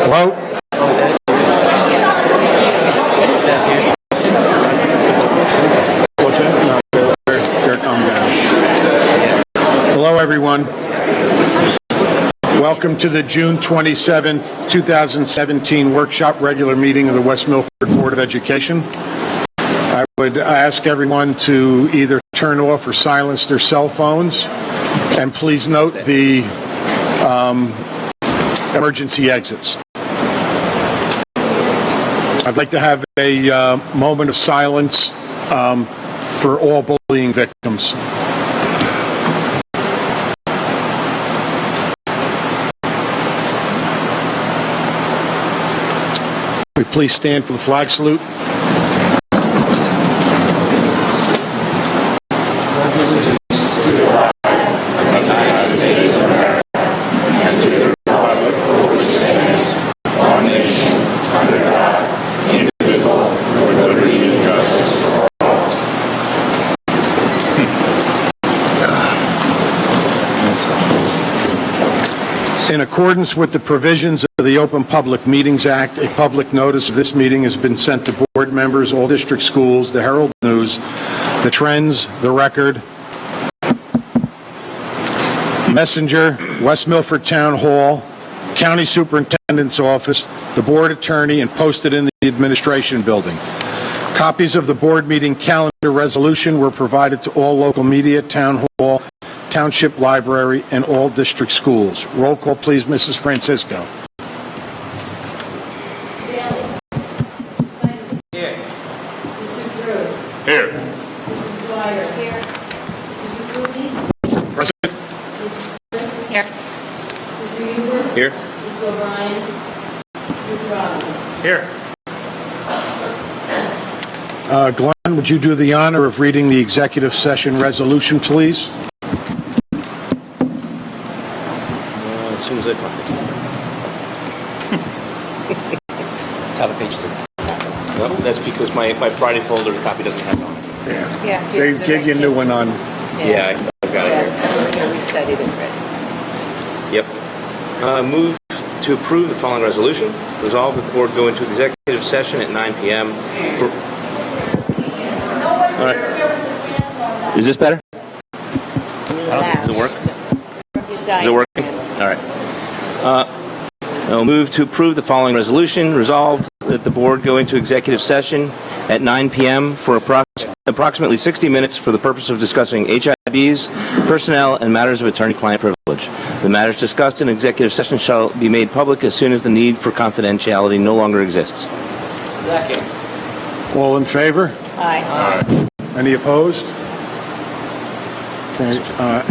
Hello? What's that? No, they're come down. Hello, everyone. Welcome to the June 27th, 2017 workshop regular meeting of the West Milford Board of Education. I would ask everyone to either turn off or silence their cell phones, and please note the emergency exits. I'd like to have a moment of silence for all bullying victims. Will you please stand for the flag salute? In accordance with the provisions of the Open Public Meetings Act, a public notice of this meeting has been sent to board members, all district schools, the Herald News, the Trends, the Record, Messenger, West Milford Town Hall, County Superintendent's Office, the Board Attorney, and posted in the Administration Building. Copies of the board meeting calendar resolution were provided to all local media, Town Hall, Township Library, and all district schools. Roll call, please, Mrs. Francisco. Bailey. Here. Mr. Drew. Here. Mrs. Dwyer. Here. Mr. Cooley. Present. Mrs. Chris. Here. Mr. Hubert. Here. Mrs. O'Brien. Mr. Robbins. Here. Glenn, would you do the honor of reading the executive session resolution, please? As soon as I find it. It's out of page 2. No, that's because my Friday folder copy doesn't have it on it. Yeah. They gave you a new one on. Yeah, I've got it here. Yeah, we studied it already. Yep. Move to approve the following resolution. Resolve that the board go into executive session at 9 p.m. for... All right. Is this better? Does it work? Is it working? All right. I'll move to approve the following resolution. Resolved that the board go into executive session at 9 p.m. for approximately 60 minutes for the purpose of discussing HIBs, personnel, and matters of attorney-client privilege. The matters discussed in executive session shall be made public as soon as the need for confidentiality no longer exists. Second. All in favor? Aye. Any opposed? Okay.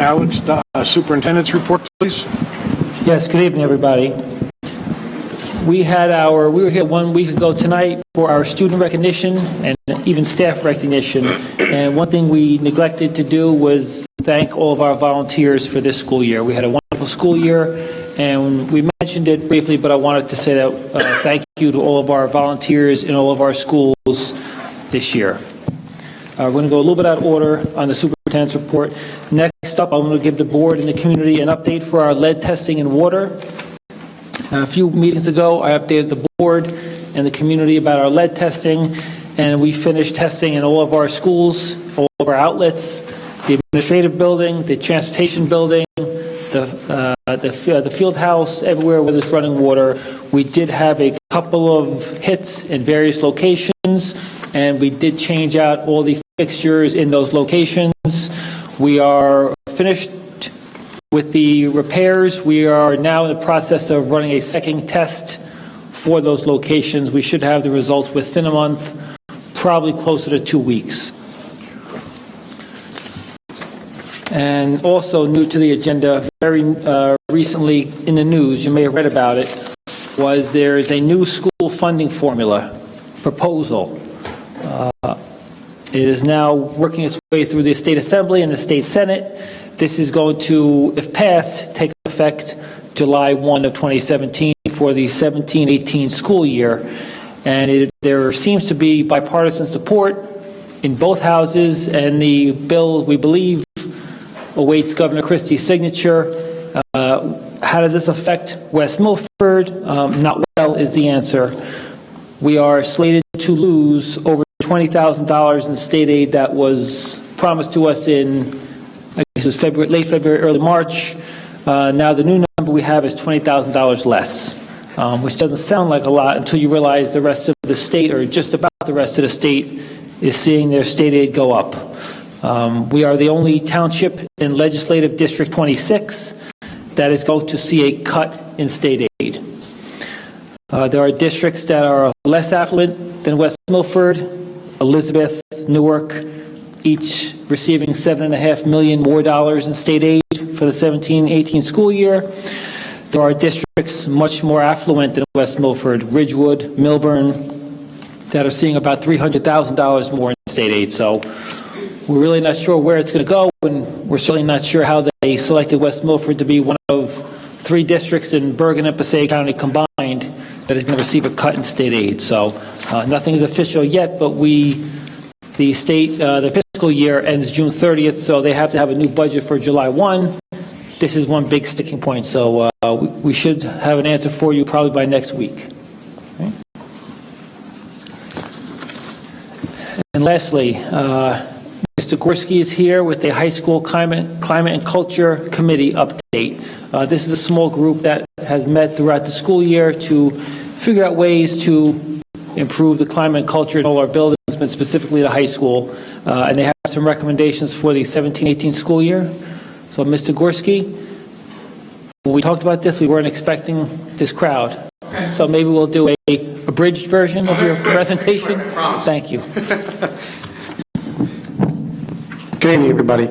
Alex, Superintendent's report, please. Yes, good evening, everybody. We were here 1 week ago tonight for our student recognition and even staff recognition. And one thing we neglected to do was thank all of our volunteers for this school year. We had a wonderful school year, and we mentioned it briefly, but I wanted to say that thank you to all of our volunteers in all of our schools this year. We're going to go a little bit out of order on the superintendent's report. Next up, I'm going to give the board and the community an update for our lead testing in water. A few meetings ago, I updated the board and the community about our lead testing, and we finished testing in all of our schools, all of our outlets, the administrative building, the transportation building, the field house, everywhere where there's running water. We did have a couple of hits in various locations, and we did change out all the fixtures in those locations. We are finished with the repairs. We are now in the process of running a second test for those locations. We should have the results within a month, probably closer to 2 weeks. And also new to the agenda, very recently in the news, you may have read about it, was there is a new school funding formula proposal. It is now working its way through the State Assembly and the State Senate. This is going to, if passed, take effect July 1 of 2017 for the 17-18 school year. And there seems to be bipartisan support in both houses, and the bill, we believe, awaits Governor Christie's signature. How does this affect West Milford? Not well is the answer. We are slated to lose over $20,000 in state aid that was promised to us in, I guess it was late February, early March. Now the new number we have is $20,000 less, which doesn't sound like a lot until you realize the rest of the state, or just about the rest of the state, is seeing their state aid go up. We are the only township in Legislative District 26 that is going to see a cut in state aid. There are districts that are less affluent than West Milford, Elizabeth, Newark, each receiving $7.5 million more in state aid for the 17-18 school year. There are districts much more affluent than West Milford, Ridgewood, Milburn, that are seeing about $300,000 more in state aid. So we're really not sure where it's going to go, and we're certainly not sure how they selected West Milford to be one of 3 districts in Bergen and Passaic County combined that is going to receive a cut in state aid. So nothing is official yet, but the state, the fiscal year ends June 30th, so they have to have a new budget for July 1. This is one big sticking point, so we should have an answer for you probably by next week. Okay. And lastly, Mr. Gorski is here with the High School Climate and Culture Committee update. This is a small group that has met throughout the school year to figure out ways to improve the climate and culture in all our buildings, but specifically the high school. And they have some recommendations for the 17-18 school year. So, Mr. Gorski, when we talked about this, we weren't expecting this crowd. So maybe we'll do a abridged version of your presentation. Thank you. Good evening, everybody.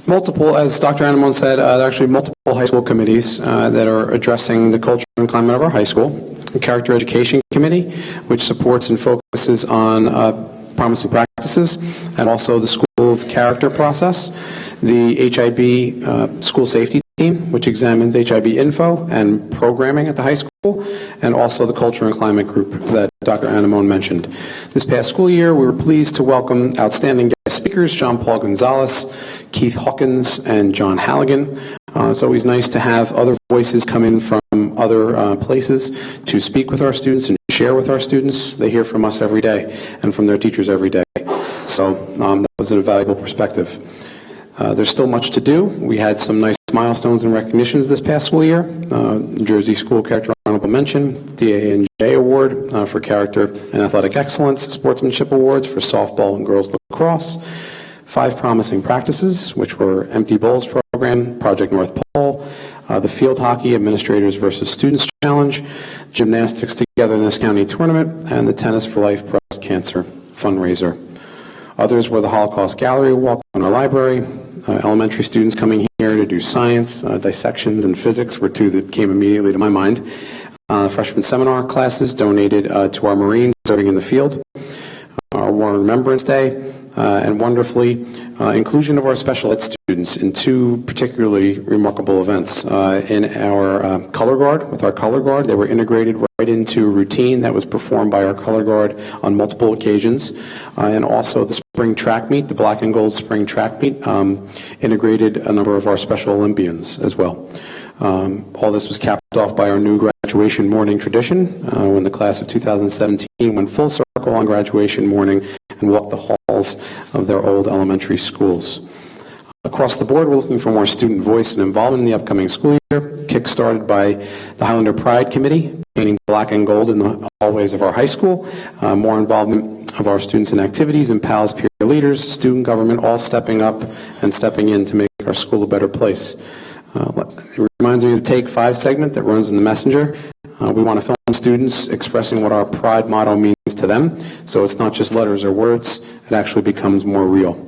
Multiple, as Dr. Anamon said, there are actually multiple high school committees that are addressing the culture and climate of our high school. The Character Education Committee, which supports and focuses on promising practices, and also the School of Character process. The HIB School Safety Team, which examines HIB info and programming at the high school, and also the Culture and Climate Group that Dr. Anamon mentioned. This past school year, we were pleased to welcome outstanding guest speakers, John Paul Gonzalez, Keith Hawkins, and John Halligan. It's always nice to have other voices come in from other places to speak with our students and share with our students. They hear from us every day and from their teachers every day. So that was a valuable perspective. There's still much to do. We had some nice milestones and recognitions this past school year. New Jersey School Character Honorable Mention, DA&J Award for Character and Athletic Excellence, Sportsmanship Awards for softball and girls lacrosse, 5 promising practices, which were Empty Bowls Program, Project North Pole, the Field Hockey Administrators versus Students Challenge, Gymnastics Togetherness County Tournament, and the Tennis for Life Breast Cancer Fundraiser. Others were the Holocaust Gallery Walk in our library, elementary students coming here to do science, dissections, and physics were 2 that came immediately to my mind. Freshman seminar classes donated to our Marines serving in the field, our War Remembrance Day, and wonderfully, inclusion of our special ed students in 2 particularly remarkable events. In our color guard, with our color guard, they were integrated right into a routine that was performed by our color guard on multiple occasions, and also the spring track meet, the black and gold spring track meet, integrated a number of our Special Olympians as well. All this was capped off by our new graduation morning tradition, when the class of 2017 went full circle on graduation morning and walked the halls of their old elementary schools. Across the board, we're looking for more student voice and involvement in the upcoming school year, kick-started by the Highlander Pride Committee, painting black and gold in the hallways of our high school, more involvement of our students in activities and PALS peer leaders, student government, all stepping up and stepping in to make our school a better place. It reminds me of the Take 5 segment that runs in the Messenger. We want to film students expressing what our Pride motto means to them, so it's not just letters or words, it actually becomes more real.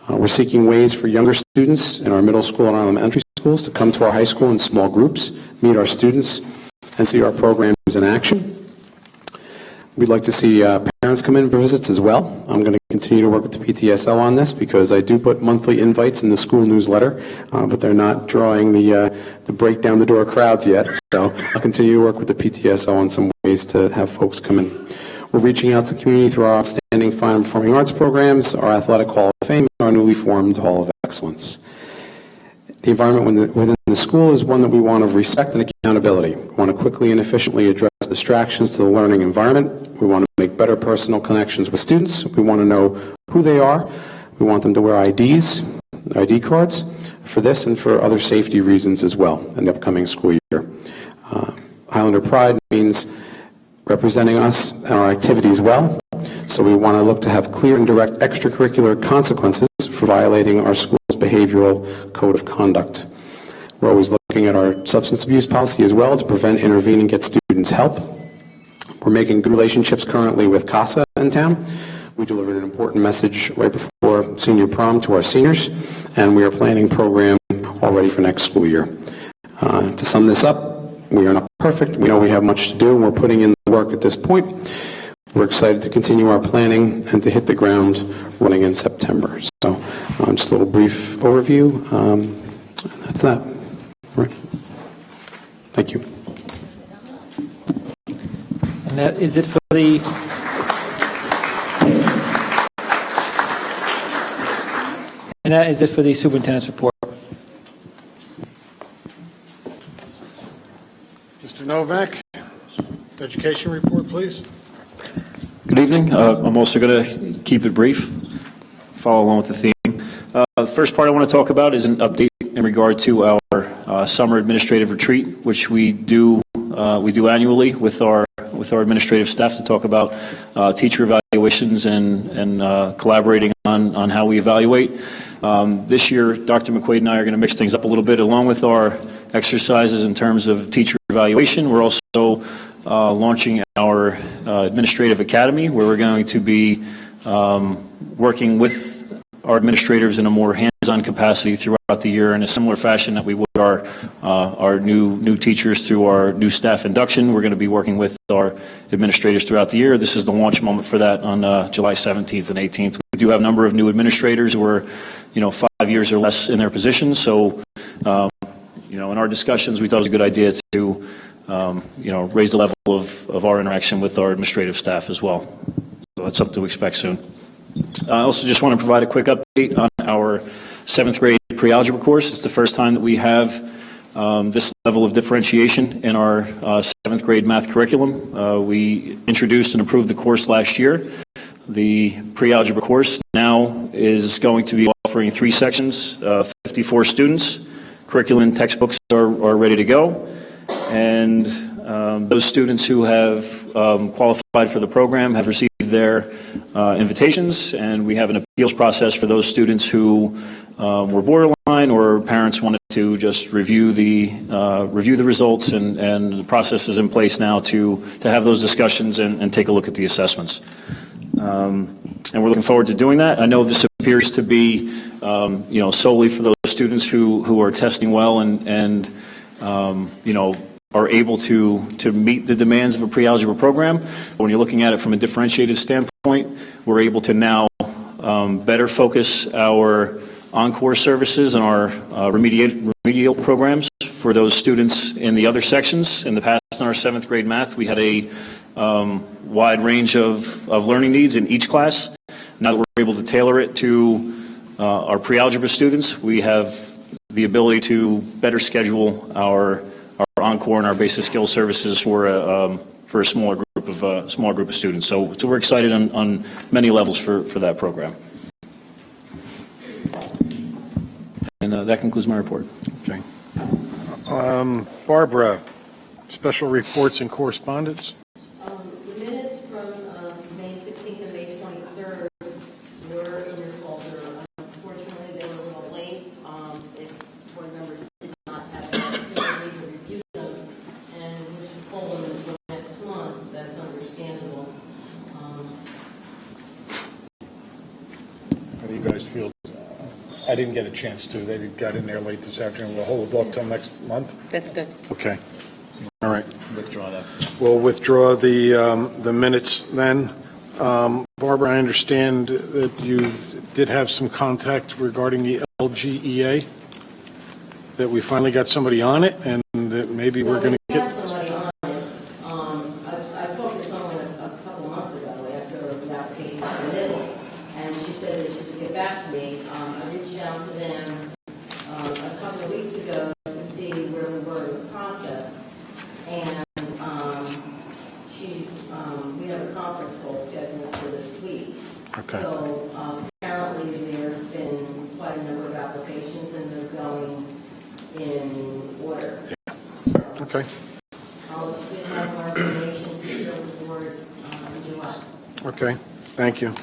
We're seeking ways for younger students in our middle school and our elementary schools to come to our high school in small groups, meet our students, and see our programs in action. We'd like to see parents come in for visits as well. I'm going to continue to work with the PTSO on this because I do put monthly invites in the school newsletter, but they're not drawing the break down the door crowds yet. So I'll continue to work with the PTSO on some ways to have folks come in. We're reaching out to the community through our outstanding fine and performing arts programs, our athletic hall of fame, and our newly formed Hall of Excellence. The environment within the school is one that we want of respect and accountability. We want to quickly and efficiently address distractions to the learning environment. We want to make better personal connections with students. We want to know who they are. We want them to wear IDs, ID cards, for this and for other safety reasons as well in the upcoming school year. Highlander Pride means representing us and our activities well, so we want to look to have clear and direct extracurricular consequences for violating our school's behavioral code of conduct. We're always looking at our substance abuse policy as well to prevent, intervene, and get students help. We're making good relationships currently with CASA in town. We delivered an important message right before senior prom to our seniors, and we are planning a program already for next school year. To sum this up, we are not perfect. We know we have much to do, and we're putting in the work at this point. We're excited to continue our planning and to hit the ground running in September. So just a little brief overview. That's that. All right. Thank you. And that is it for the... And that is it for the superintendent's report. Mr. Novak, education report, please. Good evening. I'm also going to keep it brief, follow along with the theme. The first part I want to talk about is an update in regard to our summer administrative retreat, which we do annually with our administrative staff to talk about teacher evaluations and collaborating on how we evaluate. This year, Dr. McQuaid and I are going to mix things up a little bit along with our exercises in terms of teacher evaluation. We're also launching our administrative academy, where we're going to be working with our administrators in a more hands-on capacity throughout the year in a similar fashion that we would our new teachers through our new staff induction. We're going to be working with our administrators throughout the year. This is the launch moment for that on July 17th and 18th. We do have a number of new administrators who are 5 years or less in their positions. So in our discussions, we thought it was a good idea to raise the level of our interaction with our administrative staff as well. So that's something to expect soon. I also just want to provide a quick update on our 7th grade pre-algebra course. It's the first time that we have this level of differentiation in our 7th grade math curriculum. We introduced and approved the course last year. The pre-algebra course now is going to be offering 3 sections, 54 students. Curriculum and textbooks are ready to go. And those students who have qualified for the program have received their invitations, and we have an appeals process for those students who were borderline or parents wanted to just review the results, and the process is in place now to have those discussions and take a look at the assessments. And we're looking forward to doing that. I know this appears to be solely for those students who are testing well and are able to meet the demands of a pre-algebra program. But when you're looking at it from a differentiated standpoint, we're able to now better focus our encore services and our remedial programs for those students in the other sections. In the past, in our 7th grade math, we had a wide range of learning needs in each class. Now that we're able to tailor it to our pre-algebra students, we have the ability to better schedule our encore and our basic skills services for a smaller group of students. So we're excited on many levels for that program. And that concludes my report. Okay. Barbara, special reports and correspondence. The minutes from May 16th and May 23rd were in your folder. Unfortunately, they were a little late. If board members did not have the opportunity to review them and wish to pull them until next month, that's understandable. How do you guys feel? I didn't get a chance to. They got in there late this afternoon. We'll hold off till next month? That's good. Okay. All right. Withdraw that. We'll withdraw the minutes then. Barbara, I understand that you did have some contact regarding the LGEA, that we finally got somebody on it, and that maybe we're going to get... somebody on it. I talked to someone a couple months ago after the application was submitted, and she said that she would get back to me. I reached out to them a couple of weeks Okay. So apparently there's been quite a number of applications and they're going in order. Okay. I'll give have more information to the board in July. Okay, thank you.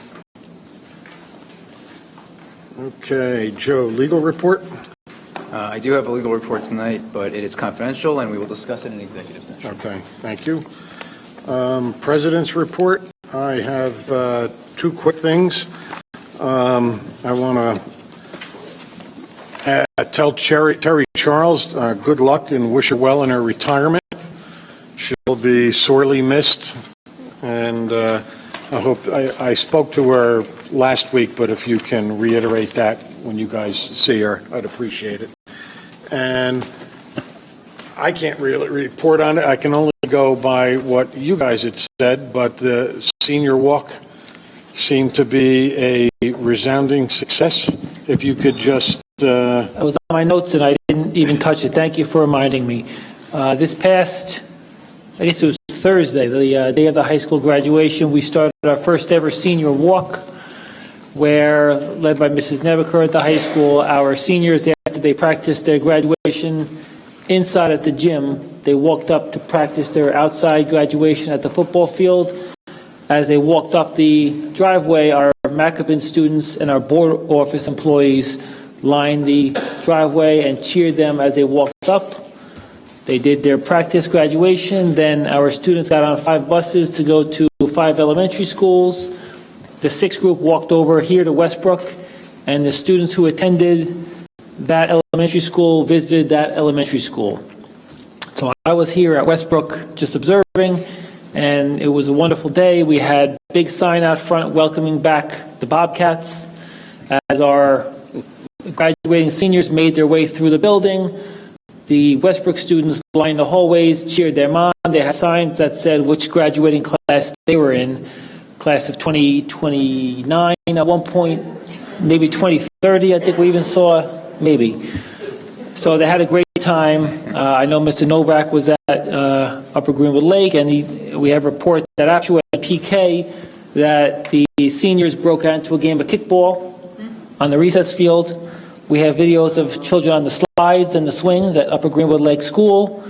Okay, Joe, legal report? I do have a legal report tonight, but it is confidential, and we will discuss it in executive session. Okay, thank you. President's report, I have two quick things. I want to tell Terry Charles good luck and wish her well in her retirement. She'll be sorely missed, and I hope I spoke to her last week, but if you can reiterate that when you guys see her, I'd appreciate it. And I can't really report on it. I can only go by what you guys had said, but the senior walk seemed to be a resounding success. If you could just... I was on my notes and I didn't even touch it. Thank you for reminding me. This past, I guess it was Thursday, the day of the high school graduation, we started our first ever senior walk where, led by Mrs. Nebaker at the high school, our seniors, after they practiced their graduation inside at the gym, they walked up to practice their outside graduation at the football field. As they walked up the driveway, our Macabin students and our board office employees lined the driveway and cheered them as they walked up. They did their practice graduation. Then our students got on 5 buses to go to 5 elementary schools. The 6th group walked over here to Westbrook, and the students who attended that elementary school visited that elementary school. So I was here at Westbrook just observing, and it was a wonderful day. We had a big sign out front welcoming back the Bobcats as our graduating seniors made their way through the building. The Westbrook students lined the hallways, cheered them on. They had signs that said which graduating class they were in, class of 2029 at one point, maybe 2030, I think we even saw, maybe. So they had a great time. I know Mr. Novak was at Upper Greenwood Lake, and we have reports that actually at PK that the seniors broke out into a game of kickball on the recess field. We have videos of children on the slides and the swings at Upper Greenwood Lake School,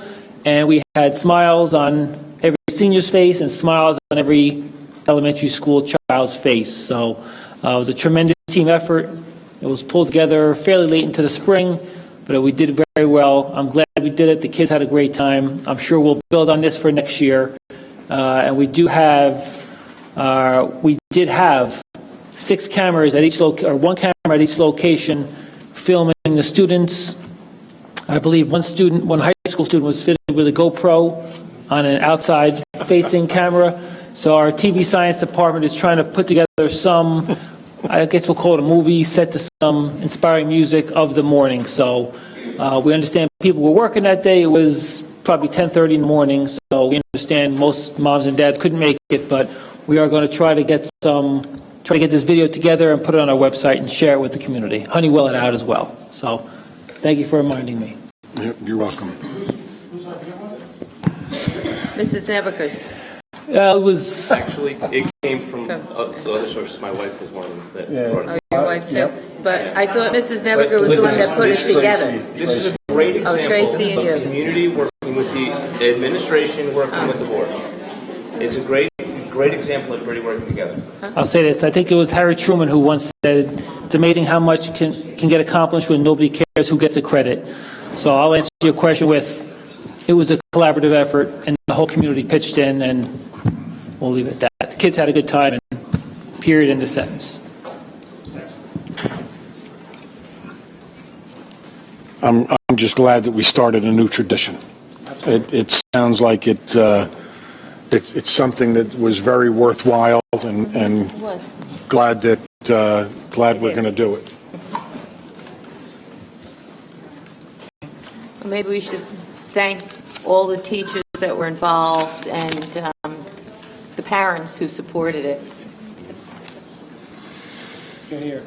and we had smiles on every senior's face and smiles on every elementary school child's face. So it was a tremendous team effort. It was pulled together fairly late into the spring, but we did very well. I'm glad we did it. The kids had a great time. I'm sure we'll build on this for next year. And we did have 6 cameras at each or 1 camera at each location filming the students. I believe one high school student was fitted with a GoPro on an outside facing camera. So our TV science department is trying to put together some, I guess we'll call it a movie, set to some inspiring music of the morning. So we understand people were working that day. It was probably 10:30 in the morning. So we understand most moms and dads couldn't make it, but we are going to try to get this video together and put it on our website and share it with the community. Honeywell it out as well. So thank you for reminding me. You're welcome. Mrs. Nebaker. It was... Actually, it came from other sources. My wife was one of them that brought it. Your wife too? But I thought Mrs. Nebaker was the one that put it together. This is a great example Tracy and of you. community working with the administration, working with the board. It's a great example of everybody working together. I'll say this. I think it was Harry Truman who once said, it's amazing how much can get accomplished when nobody cares who gets the credit. So I'll answer your question with, it was a collaborative effort, and the whole community pitched in, and we'll leave it at that. The kids had a good time, and period, end of sentence. I'm just glad that we started a new tradition. It sounds like it's something that was very worthwhile, and glad we're going to do it. Maybe we should thank all the teachers that were involved and the parents who supported it. Here.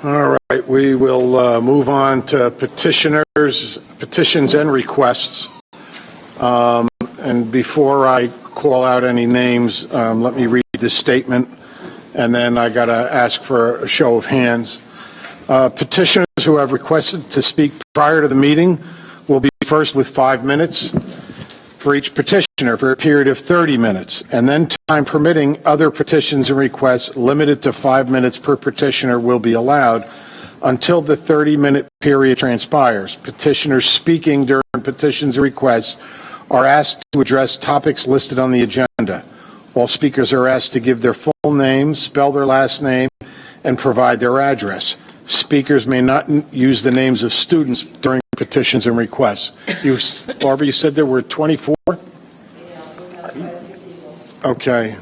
All right, we will move on to petitions and requests. And before I call out any names, let me read this statement, and then I got to ask for a show of hands. Petitioners who have requested to speak prior to the meeting will be first with 5 minutes for each petitioner for a period of 30 minutes, and then time permitting, other petitions and requests limited to 5 minutes per petitioner will be allowed until the 30-minute period transpires. Petitioners speaking during petitions and requests are asked to address topics listed on the agenda. All speakers are asked to give their full name, spell their last name, and provide their address. Speakers may not use the names of students during petitions and requests. Barbara, you said there were 24? Okay.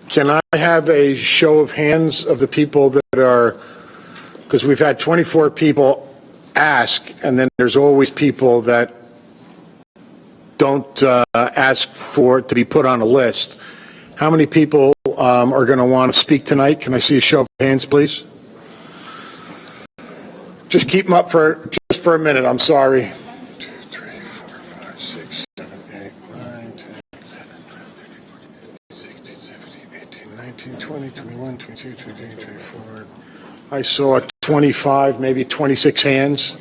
Can I have a show of hands of the people that are, because we've had 24 people ask, and then there's always people that don't ask for it to be put on a list. How many people are going to want to speak tonight? Can I see a show of hands, please? Just keep them up for a minute. I'm sorry. 2, 3, 4, 5, 6, 7, 8, 9, 10, 11, 12, 13, 14, 16, 17, 18, 19, 20, 21, 22, 23, 24. I saw 25, maybe 26 hands.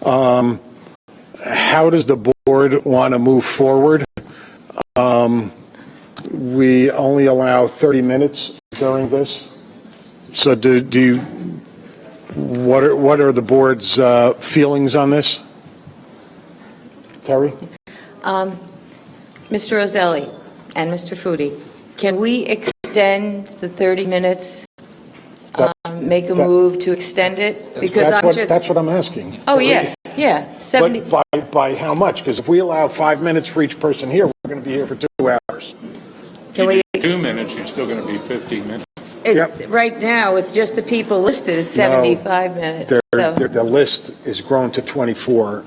How does the board want to move forward? We only allow 30 minutes during this. So do you, what are the board's feelings on this? Terry? Mr. Roselli and Mr. Foodie, can we extend the 30 minutes, make a move to extend it? Because that's what I'm asking. Oh, yeah, 70. But by how much? Because if we allow 5 minutes for each person here, we're going to be here for 2 hours. Can we? 2 minutes, you're still going to be 15 minutes. Right now, with just the people listed, it's 75 minutes. The list is grown to 24,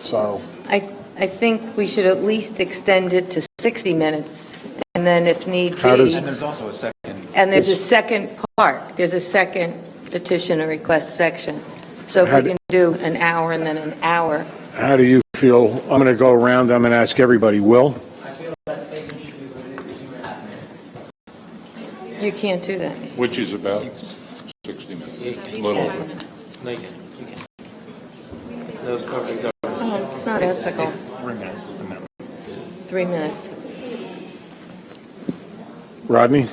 so. I think we should at least extend it to 60 minutes, and then if need be. And there's also a second. And there's a second part. There's a second petition or request section. So if we can do an hour and then an hour. How do you feel? I'm going to go around. I'm going to ask everybody. Will? I feel that statement should be limited to 2.5 minutes. You can't do that. Which is about 60 minutes. A little over. No, you can. You can. Those covering government. Oh, it's not ethical. 3 minutes is the minimum. 3 minutes. Rodney?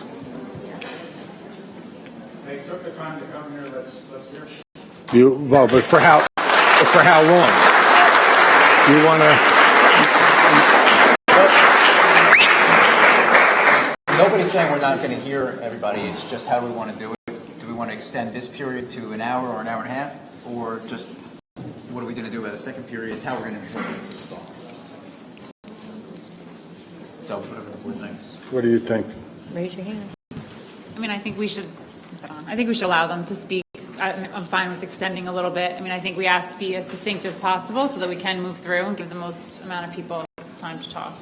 They took the time to come here, let's hear it. Well, but for how long? Do you want to? Nobody's saying we're not going to hear everybody. It's just how do we want to do it? Do we want to extend this period to an hour or an hour and a half? Or just what are we going to do about the second period? It's how we're going to enjoy this. So whatever the board thinks. What do you think? Raise your hand. I mean, I think we should allow them to speak. I'm fine with extending a little bit. I mean, I think we asked to be as succinct as possible so that we can move through and give the most amount of people time to talk.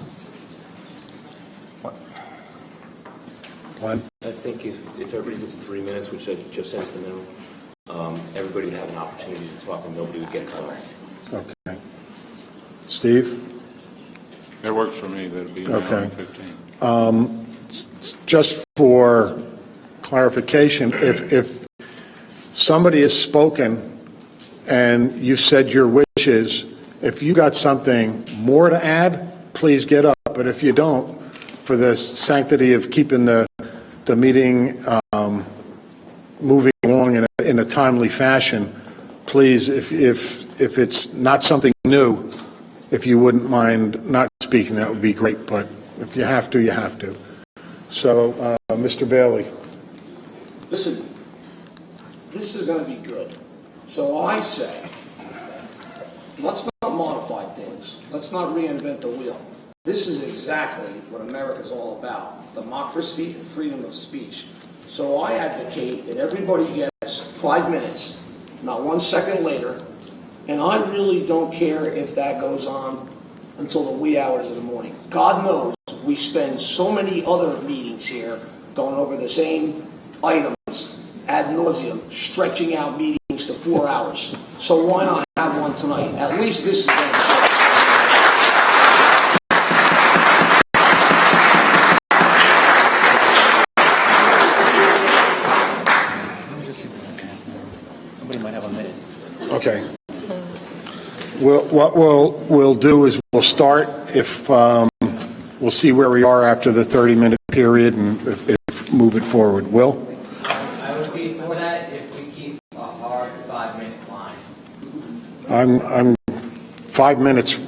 Glenn? I think if everybody gets 3 minutes, which I just said is the minimum, everybody would have an opportunity to talk and nobody would get cut off. Okay. Steve? That works for me. That'd be an hour and 15. Just for clarification, if somebody has spoken and you said your wishes, if you got something more to add, please get up. But if you don't, for the sanctity of keeping the meeting moving along in a timely fashion, please, if it's not something new, if you wouldn't mind not speaking, that would be great. But if you have to, you have to. So, Mr. Bailey. Listen, this is going to be good. So I say, let's not modify things. Let's not reinvent the wheel. This is exactly what America's all about, democracy and freedom of speech. So I advocate that everybody gets 5 minutes, not 1 second later, and I really don't care if that goes on until the wee hours of the morning. God knows we spend so many other meetings here going over the same items ad nauseum, stretching out meetings to 4 hours. So why not have one tonight? At least this is going to minutes. Okay. What we'll do is we'll start if, we'll see where we are after the 30-minute period and if move it forward. Will? I would be for that if we keep a hard 5-minute line. I'm 5 minutes,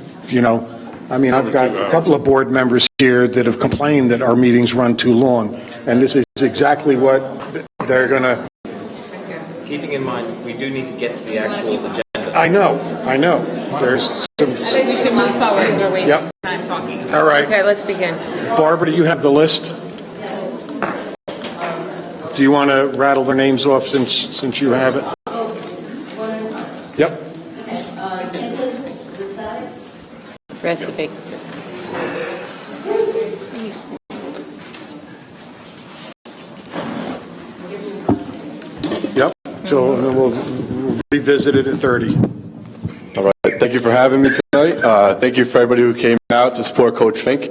I mean, I've got a couple of board members here that have complained that our meetings run too long, and this is exactly what they're going to... Keeping in mind, we do need to get to the actual agenda. I know. There's some... I think we should move forward because we're wasting Yep. time talking. All right. Okay, let's begin. Barbara, do you have the list? Do you want to rattle their names off since you have it? Yep. Recipe. Yep. So we'll revisit it at 30. All right. Thank you for having me tonight. Thank you for everybody who came out to support Coach Fink. This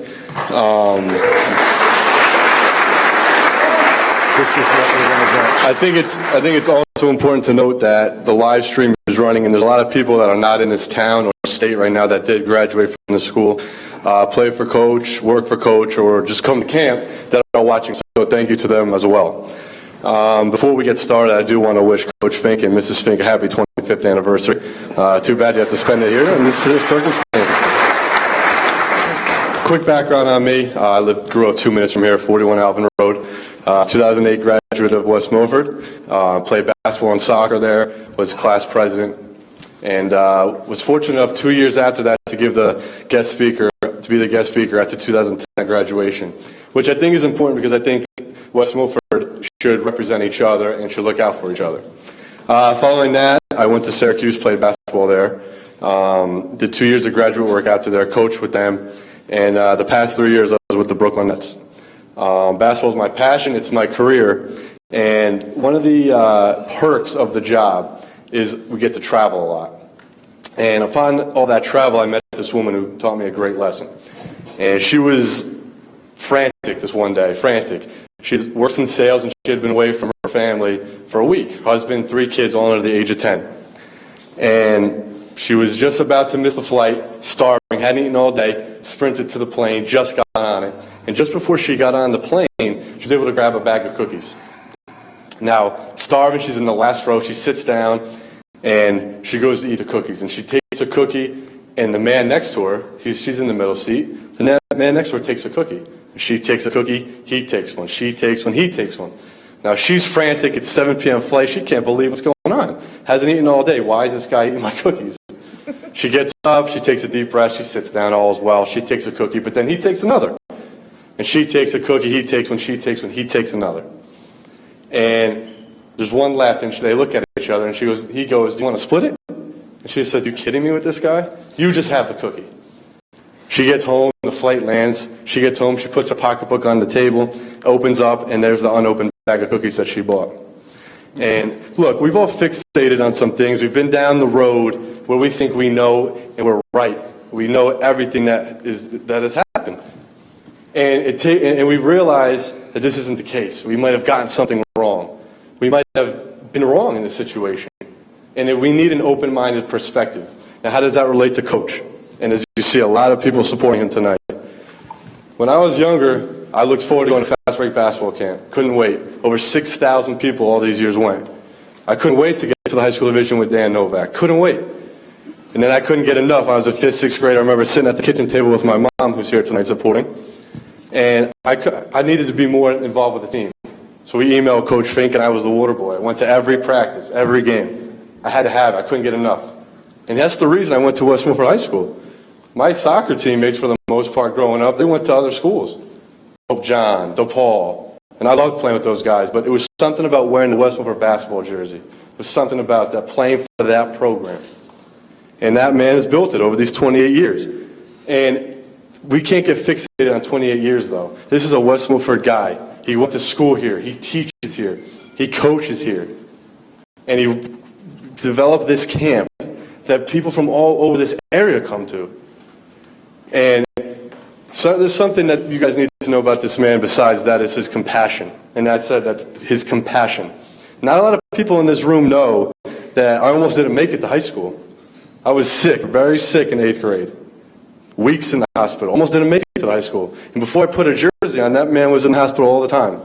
is what we're going to do. I think it's also important to note that the live stream is running, and there's a lot of people that are not in this town or state right now that did graduate from the school, play for Coach, work for Coach, or just come to camp that are watching. So thank you to them as well. Before we get started, I do want to wish Coach Fink and Mrs. Fink a happy 25th anniversary. Too bad you have to spend it here in these circumstances. Quick background on me. I grew up 2 minutes from here, 41 Alvin Road. 2008 graduate of West Milford. Played basketball and soccer there. Was class president, and was fortunate enough 2 years after that to give the guest speaker be the guest speaker at the 2010 graduation, which I think is important because I think West Milford should represent each other and should look out for each other. Following that, I went to Syracuse, played basketball there. Did 2 years of graduate work after there, coached with them, and the past 3 years I was with the Brooklyn Nets. Basketball is my passion, it's my career, and one of the perks of the job is we get to travel a lot. And upon all that travel, I met this woman who taught me a great lesson. And she was frantic this one day, frantic. She works in sales, and she had been away from her family for a week. Her husband, 3 kids, all under the age of 10. And she was just about to miss the flight, starving, hadn't eaten all day, sprinted to the plane, just got on it. And just before she got on the plane, she was able to grab a bag of cookies. Now, starving, she's in the last row, she sits down, and she goes to eat the cookies. And she takes a cookie, and the man next to her, she's in the middle seat, the man next to her takes a cookie. She takes a cookie, he takes one, she takes one, he takes one. Now, she's frantic, it's 7 p.m. flight, she can't believe what's going on. Hasn't eaten all day, why is this guy eating my cookies? She gets up, she takes a deep breath, she sits down, all is well, she takes a cookie, but then he takes another. And she takes a cookie, he takes one, she takes one, he takes another. And there's one left, and they look at each other, and he goes, do you want to split it? And she says, you kidding me with this guy? You just have the cookie. She gets home, the flight lands, she gets home, she puts her pocketbook on the table, opens up, and there's the unopened bag of cookies that she bought. And look, we've all fixated on some things. We've been down the road where we think we know and we're right. We know everything that has happened. And we realize that this isn't the case. We might have gotten something wrong. We might have been wrong in this situation. And that we need an open-minded perspective. Now, how does that relate to Coach? And as you see, a lot of people supporting him tonight. When I was younger, I looked forward to going to fast break basketball camp. Couldn't wait. Over 6,000 people all these years went. I couldn't wait to get to the high school division with Dan Novak. Couldn't wait. And then I couldn't get enough. I was a 5th, 6th grade. I remember sitting at the kitchen table with my mom, who's here tonight supporting. And I needed to be more involved with the team. So we emailed Coach Fink, and I was the water boy. I went to every practice, every game. I had to have it. I couldn't get enough. And that's the reason I went to West Milford High School. My soccer teammates, for the most part, growing up, they went to other schools. Pope John, DePaul. And I loved playing with those guys, but it was something about wearing the West Milford basketball jersey. It was something about that, playing for that program. And that man has built it over these 28 years. And we can't get fixated on 28 years, though. This is a West Milford guy. He went to school here. He teaches here. He coaches here. And he developed this camp that people from all over this area come to. And so there's something that you guys need to know about this man besides that is his compassion. And I said that's his compassion. Not a lot of people in this room know that I almost didn't make it to high school. I was sick, very sick in 8th grade. Weeks in the hospital. Almost didn't make it to the high school. And before I put a jersey on, that man was in the hospital all the time.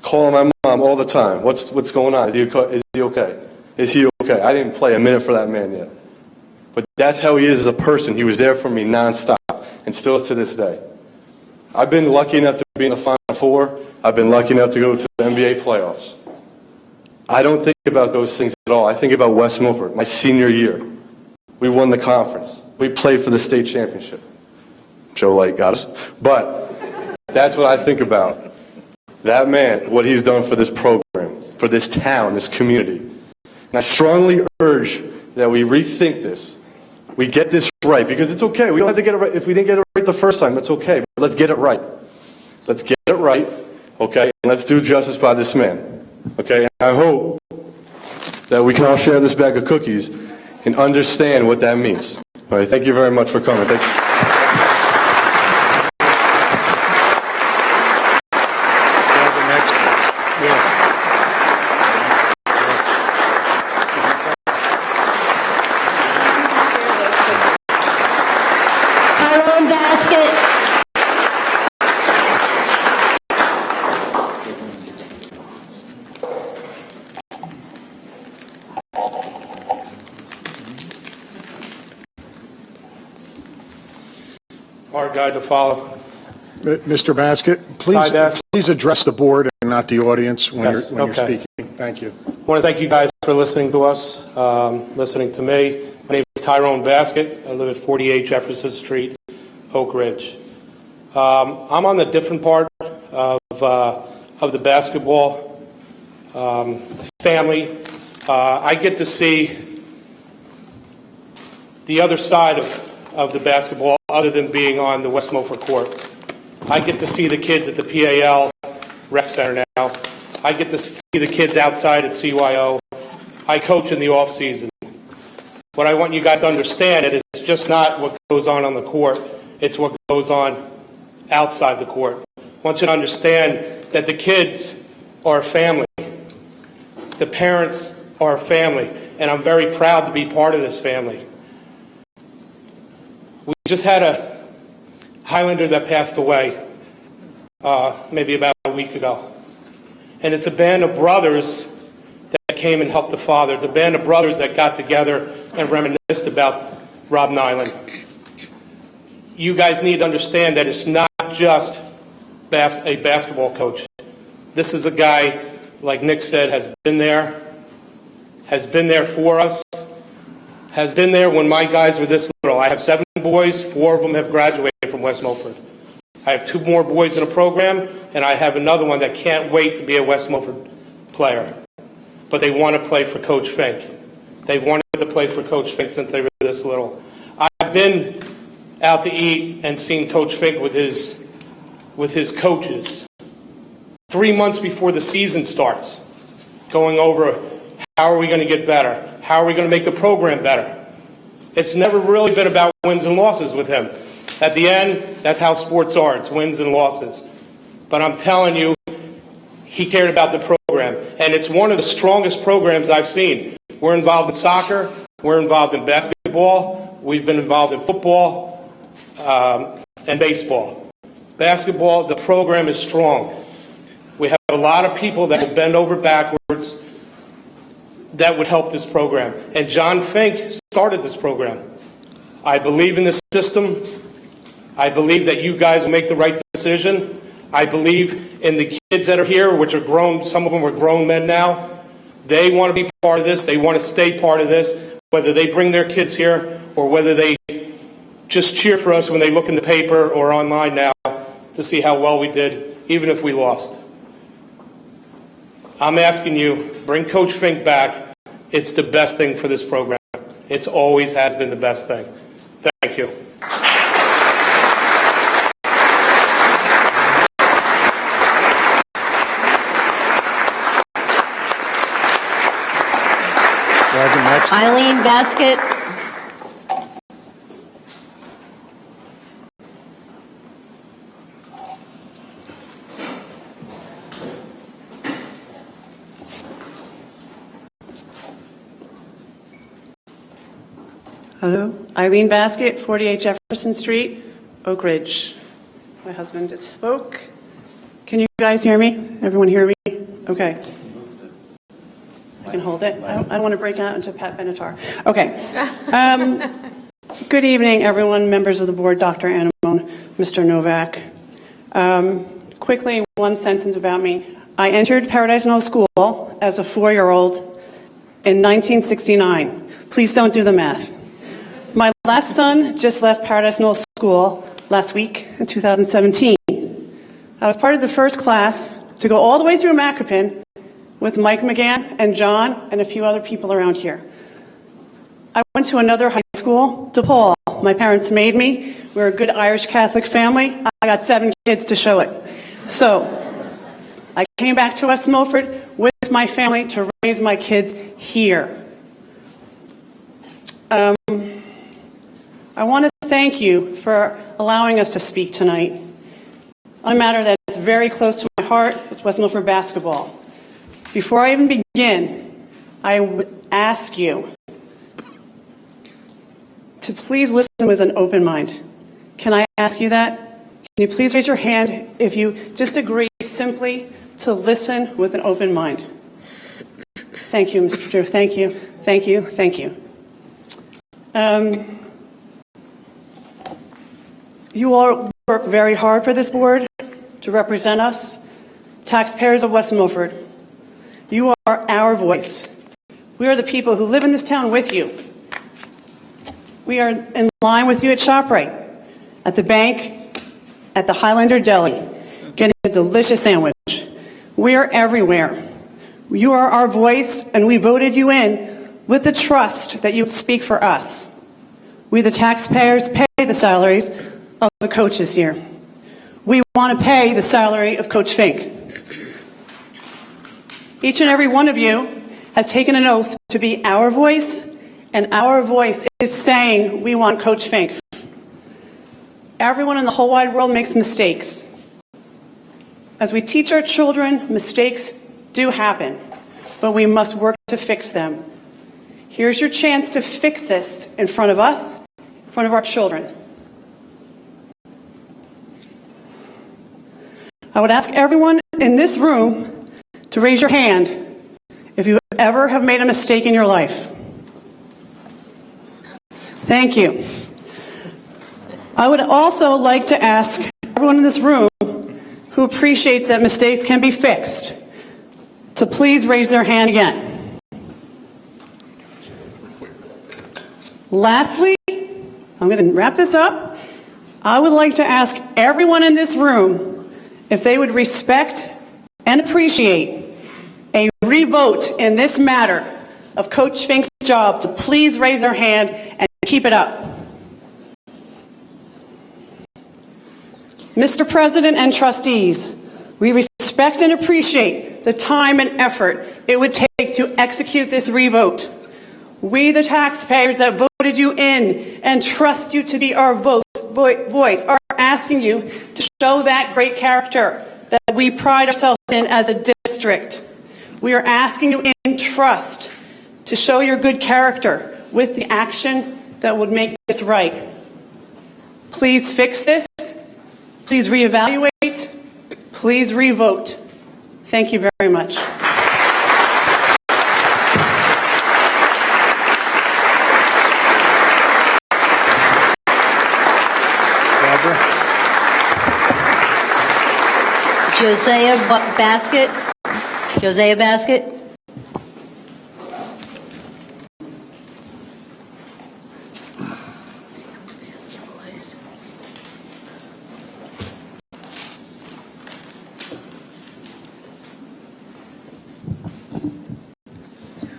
Calling my mom all the time. What's going on? Is he okay? Is he okay? I didn't play a minute for that man yet. But that's how he is as a person. He was there for me nonstop and still is to this day. I've been lucky enough to be in the Final Four. I've been lucky enough to go to the NBA playoffs. I don't think about those things at all. I think about West Milford, my senior year. We won the conference. We played for the state championship. Joe Light got us. But that's what I think about. That man, what he's done for this program, for this town, this community. And I strongly urge that we rethink this. We get this right, because it's okay. We don't have to get it right. If we didn't get it right the first time, that's okay. But let's get it right. Let's get it right, okay? And let's do justice by this man, okay? And I hope that we can all share this bag of cookies and understand what that means. All right, thank you very much for coming. Thank you. Hard guy to follow. Mr. Baskett, please address the board and not the audience when you're speaking. Thank you. I want to thank you guys for listening to us, listening to me. My name is Tyrone Baskett. I live at 48 Jefferson Street, Oak Ridge. I'm on the different part of the basketball family. I get to see the other side of the basketball, other than being on the West Milford court. I get to see the kids at the PAL Rec Center now. I get to see the kids outside at CYO. I coach in the off season. What I want you guys to understand is it's just not what goes on the court. It's what goes on outside the court. I want you to understand that the kids are a family. The parents are a family. And I'm very proud to be part of this family. We just had a Highlander that passed away maybe about a week ago. And it's a band of brothers that came and helped the father. It's a band of brothers that got together and reminisced about Rob Nyland. You guys need to understand that it's not just a basketball coach. This is a guy, like Nick said, has been there for us, has been there when my guys were this little. I have 7 boys, 4 of them have graduated from West Milford. I have 2 more boys in a program, and I have another one that can't wait to be a West Milford player. But they want to play for Coach Fink. They've wanted to play for Coach Fink since they were this little. I've been out to eat and seen Coach Fink with his coaches 3 months before the season starts, going over how are we going to get better? How are we going to make the program better? It's never really been about wins and losses with him. At the end, that's how sports are. It's wins and losses. But I'm telling you, he cared about the program. And it's one of the strongest programs I've seen. We're involved in soccer. We're involved in basketball. We've been involved in football and baseball. Basketball, the program is strong. We have a lot of people that will bend over backwards that would help this program. And John Fink started this program. I believe in the system. I believe that you guys will make the right decision. I believe in the kids that are here, which are grown. Some of them are grown men now. They want to be part of this. They want to stay part of this, whether they bring their kids here or whether they just cheer for us when they look in the paper or online now to see how well we did, even if we lost. I'm asking you, bring Coach Fink back. It's the best thing for this program. It always has been the best thing. Thank you. Eileen Baskett. Hello, Eileen Baskett, 48 Jefferson Street, Oak Ridge. My husband just spoke. Can you guys hear me? Everyone hear me? Okay. I can hold it. I don't want to break out into Pat Benatar. Okay. Good evening, everyone, members of the board, Dr. Anamone, Mr. Novak. Quickly, one sentence about me. I entered Paradise Knoll School as a 4-year-old in 1969. Please don't do the math. My last son just left Paradise Knoll School last week in 2017. I was part of the first class to go all the way through Macapin with Mike McGann and John and a few other people around here. I went to another high school, DePaul. My parents made me. We're a good Irish Catholic family. I got 7 kids to show it. So I came back to West Milford with my family to raise my kids here. I want to thank you for allowing us to speak tonight on a matter that's very close to my heart. It's West Milford basketball. Before I even begin, I would ask you to please listen with an open mind. Can I ask you that? Can you please raise your hand if you just agree simply to listen with an open mind? Thank you, Mr. Drew. Thank you. Thank you. Thank you. You all work very hard for this board to represent us, taxpayers of West Milford. You are our voice. We are the people who live in this town with you. We are in line with you at ShopRite, at the bank, at the Highlander Deli, getting a delicious sandwich. We are everywhere. You are our voice, and we voted you in with the trust that you would speak for us. We, the taxpayers, pay the salaries of the coaches here. We want to pay the salary of Coach Fink. Each and every one of you has taken an oath to be our voice, and our voice is saying we want Coach Fink. Everyone in the whole wide world makes mistakes. As we teach our children, mistakes do happen, but we must work to fix them. Here's your chance to fix this in front of us, in front of our children. I would ask everyone in this room to raise your hand if you ever have made a mistake in your life. Thank you. I would also like to ask everyone in this room who appreciates that mistakes can be fixed to please raise their hand again. Lastly, I'm going to wrap this up. I would like to ask everyone in this room if they would respect and appreciate a revote in this matter of Coach Fink's job to please raise their hand and keep it up. Mr. President and trustees, we respect and appreciate the time and effort it would take to execute this revote. We, the taxpayers that voted you in and trust you to be our voice, are asking you to show that great character that we pride ourselves in as a district. We are asking you in trust to show your good character with the action that would make this right. Please fix this. Please reevaluate. Please revote. Thank you very much. Josiah Baskett. Josiah Baskett.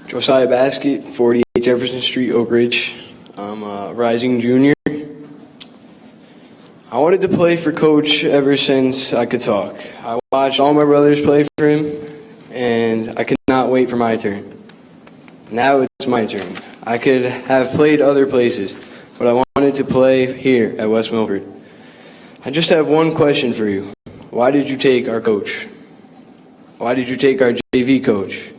Josiah Baskett, 48 Jefferson Street, Oak Ridge. I'm a rising junior. I wanted to play for Coach ever since I could talk. I watched all my brothers play for him, and I could not wait for my turn. Now it's my turn. I could have played other places, but I wanted to play here at West Milford. I just have one question for you. Why did you take our coach? Why did you take our JV coach?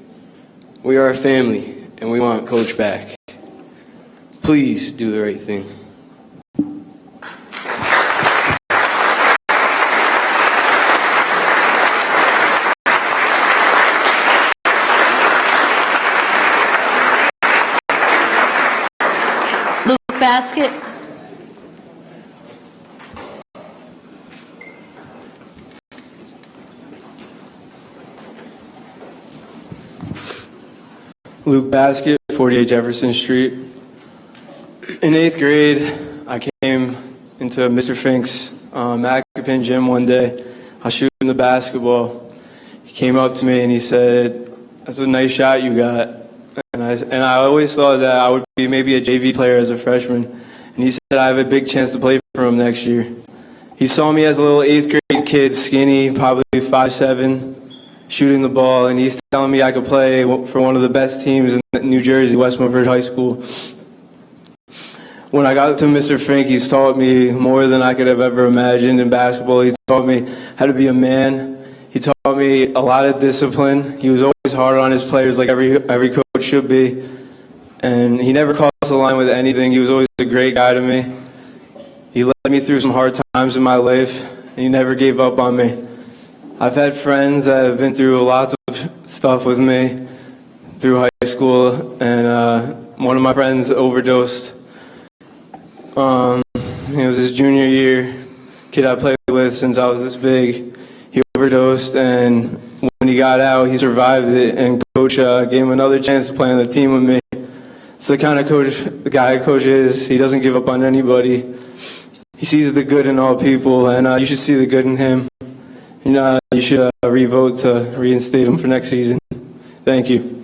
We are a family, and we want Coach back. please do the right thing. Luke Basket. Luke Basket, 48 Jefferson Street. In 8th grade, I came into Mr. Fink's Macapin gym one day. I was shooting the basketball. He came up to me and he said, "That's a nice shot you got." And I always thought that I would be maybe a JV player as a freshman. And he said I have a big chance to play for him next year. He saw me as a little 8th grade kid, skinny, probably 5'7", shooting the ball, and he's telling me I could play for one of the best teams in New Jersey, West Milford High School. When I got to Mr. Fink, he's taught me more than I could have ever imagined in basketball. He taught me how to be a man. He taught me a lot of discipline. He was always hard on his players like every coach should be. And he never crossed the line with anything. He was always a great guy to me. He led me through some hard times in my life, and he never gave up on me. I've had friends that have been through lots of stuff with me through high school, and one of my friends overdosed. It was his junior year, kid I played with since I was this big. He overdosed, and when he got out, he survived it, and Coach gave him another chance to play on the team with me. It's the kind of coach, the guy Coach is. He doesn't give up on anybody. He sees the good in all people, and you should see the good in him. And you should re-vote to reinstate him for next season. Thank you.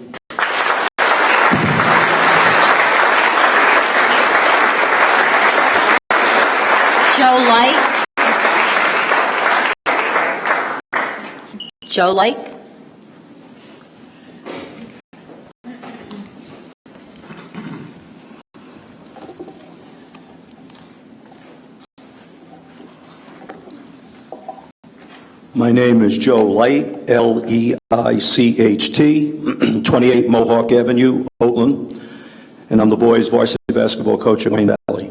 Joe Light. Joe Light. My name is Joe Light, Leicht, 28 Mohawk Avenue, Oakland, and I'm the boys' varsity basketball coach at Wayne Valley.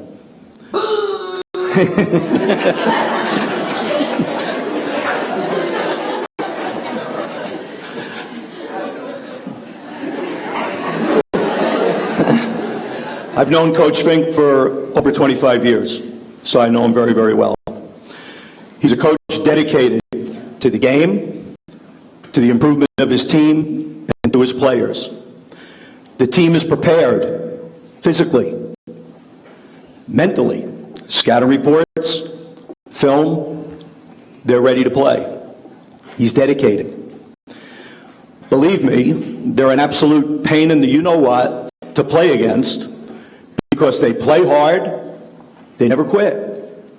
I've known Coach Fink for over 25 years, so I know him very, very well. He's a coach dedicated to the game, to the improvement of his team, and to his players. The team is prepared physically, mentally, scouting reports, film, they're ready to play. He's dedicated. Believe me, they're an absolute pain in the you-know-what to play against because they play hard, they never quit.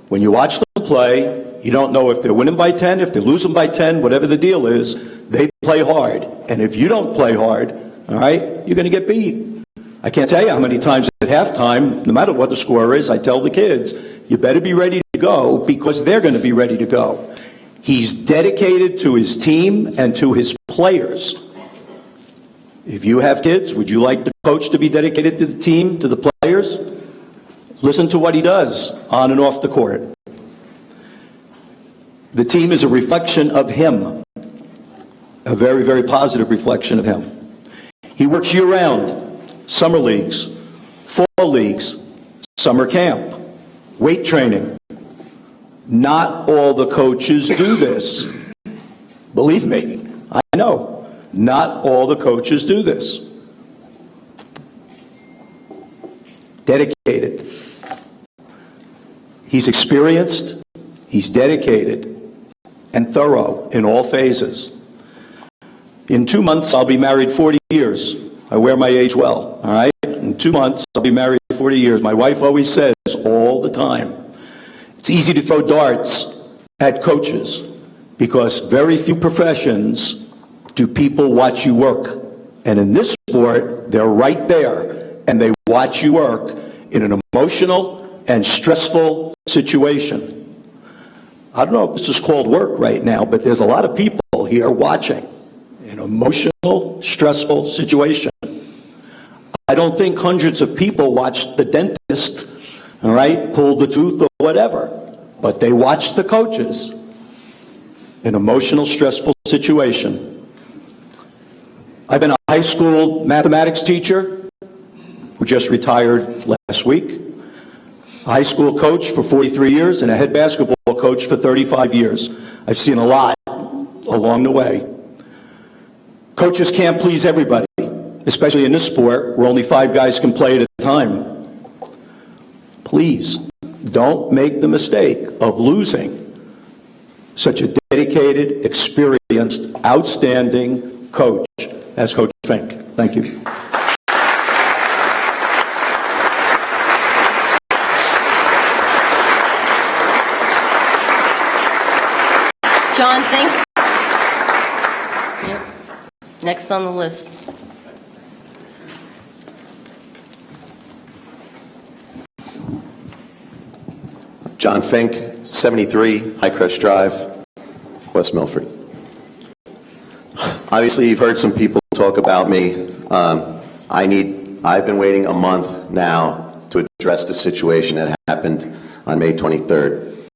When you watch them play, you don't know if they're winning by 10, if they're losing by 10, whatever the deal is, they play hard. And if you don't play hard, all right, you're going to get beat. I can't tell you how many times at halftime, no matter what the score is, I tell the kids, you better be ready to go because they're going to be ready to go. He's dedicated to his team and to his players. If you have kids, would you like the coach to be dedicated to the team, to the players? Listen to what he does on and off the court. The team is a reflection of him, a very, very positive reflection of him. He works year-round, summer leagues, fall leagues, summer camp, weight training. Not all the coaches do this. Believe me, I know. Not all the coaches do this. Dedicated. He's experienced, he's dedicated, and thorough in all phases. In 2 months, I'll be married 40 years. I wear my age well, all right? In 2 months, I'll be married 40 years. My wife always says all the time, it's easy to throw darts at coaches because very few professions do people watch you work. And in this sport, they're right there, and they watch you work in an emotional and stressful situation. I don't know if this is called work right now, but there's a lot of people here watching an emotional, stressful situation. I don't think hundreds of people watched the dentist, all right, pull the tooth or whatever, but they watched the coaches. An emotional, stressful situation. I've been a high school mathematics teacher who just retired last week, a high school coach for 43 years, and a head basketball coach for 35 years. I've seen a lot along the way. Coaches can't please everybody, especially in this sport where only 5 guys can play at a time. Please, don't make the mistake of losing such a dedicated, experienced, outstanding coach as Coach Fink. Thank you. John Fink. Yep. Next on the list. John Fink, 73 Highcrest Drive, West Milford. Obviously, you've heard some people talk about me. I've been waiting a month now to address the situation that happened on May 23rd.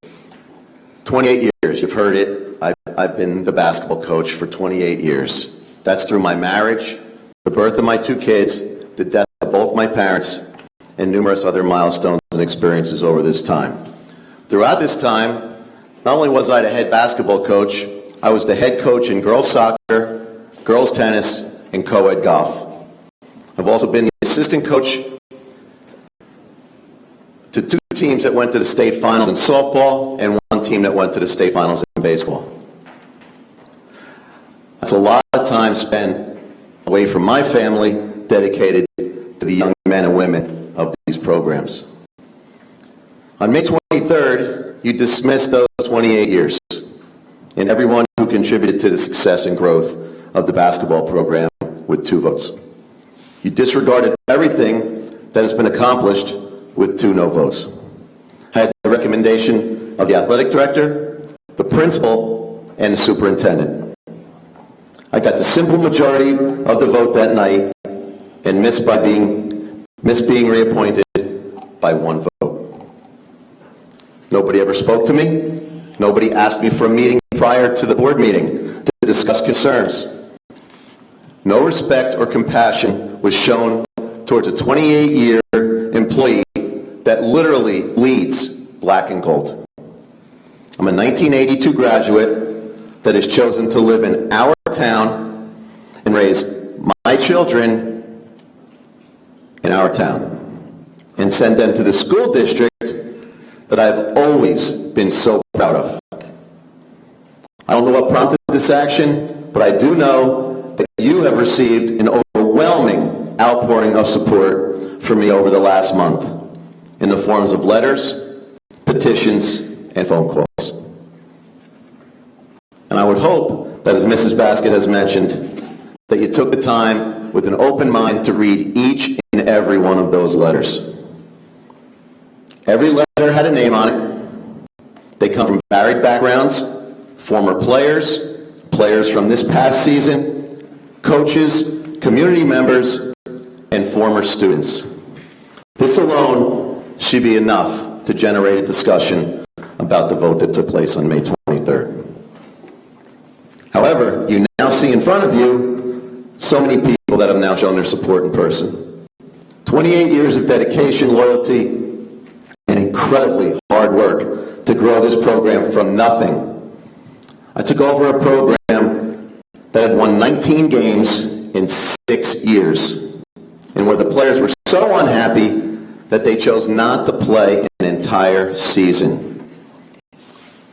28 years, you've heard it. I've been the basketball coach for 28 years. That's through my marriage, the birth of my 2 kids, the death of both my parents, and numerous other milestones and experiences over this time. Throughout this time, not only was I the head basketball coach, I was the head coach in girls soccer, girls tennis, and co-ed golf. I've also been the assistant coach to 2 teams that went to the state finals in softball and 1 team that went to the state finals in baseball. That's a lot of time spent away from my family, dedicated to the young men and women of these programs. On May 23rd, you dismissed those 28 years and everyone who contributed to the success and growth of the basketball program with 2 votes. You disregarded everything that has been accomplished with 2 no votes. I had the recommendation of the athletic director, the principal, and the superintendent. I got the simple majority of the vote that night and missed being reappointed by 1 vote. Nobody ever spoke to me. Nobody asked me for a meeting prior to the board meeting to discuss concerns. No respect or compassion was shown towards a 28-year employee that literally bleeds black and gold. I'm a 1982 graduate that has chosen to live in our town and raise my children in our town and send them to the school district that I've always been so proud of. I don't know what prompted this action, but I do know that you have received an overwhelming outpouring of support from me over the last month in the forms of letters, petitions, and phone calls. And I would hope that, as Mrs. Baskett has mentioned, that you took the time with an open mind to read each and every one of those letters. Every letter had a name on it. They come from varied backgrounds, former players, players from this past season, coaches, community members, and former students. This alone should be enough to generate a discussion about the vote that took place on May 23rd. However, you now see in front of you so many people that have now shown their support in person. 28 years of dedication, loyalty, and incredibly hard work to grow this program from nothing. I took over a program that had won 19 games in 6 years, and where the players were so unhappy that they chose not to play an entire season.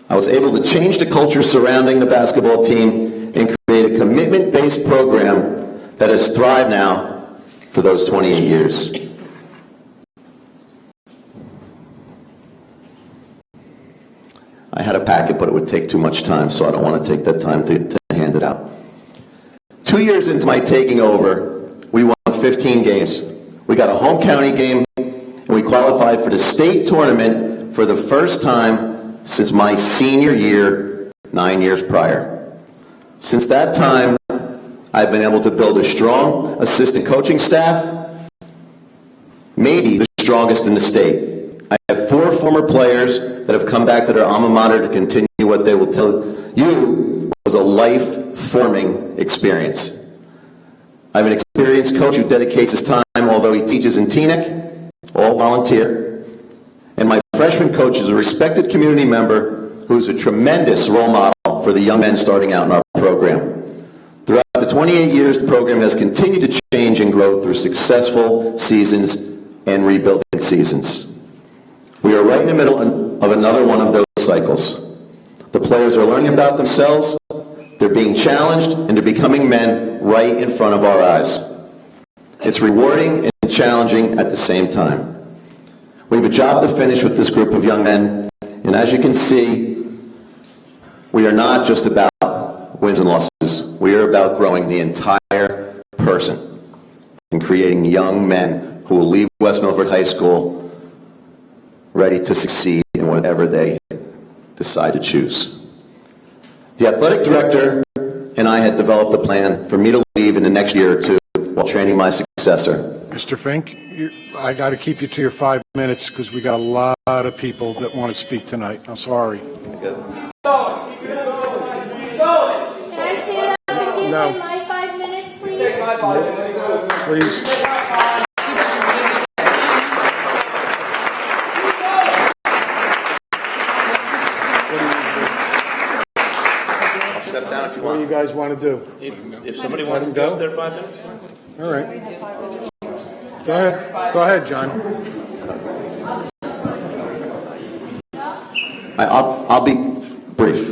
I was able to change the culture surrounding the basketball team and create a commitment-based program that has thrived now for those 28 years. I had a packet, but it would take too much time, so I don't want to take that time to hand it out. 2 years into my taking over, we won 15 games. We got a home county game, and we qualified for the state tournament for the first time since my senior year, 9 years prior. Since that time, I've been able to build a strong assistant coaching staff, maybe the strongest in the state. I have 4 former players that have come back to their alma mater to continue what they will tell you was a life-forming experience. I have an experienced coach who dedicates his time, although he teaches in Teaneck, all volunteer. And my freshman coach is a respected community member who is a tremendous role model for the young men starting out in our program. Throughout the 28 years, the program has continued to change and grow through successful seasons and rebuilding seasons. We are right in the middle of another one of those cycles. The players are learning about themselves, they're being challenged, and they're becoming men right in front of our eyes. It's rewarding and challenging at the same time. We have a job to finish with this group of young men, and as you can see, we are not just about wins and losses. We are about growing the entire person and creating young men who will leave West Milford High School ready to succeed in whatever they decide to choose. The athletic director and I had developed a plan for me to leave in the next year or two while training my successor. Mr. Fink, I got to keep you to your 5 minutes because we got a lot of people that want to speak tonight. I'm sorry. No. My 5 minutes, please. Please. Step down if you What want. do you guys want to do? If somebody wants to go, they're 5 minutes. All right. Go ahead. Go ahead, John. I'll be brief.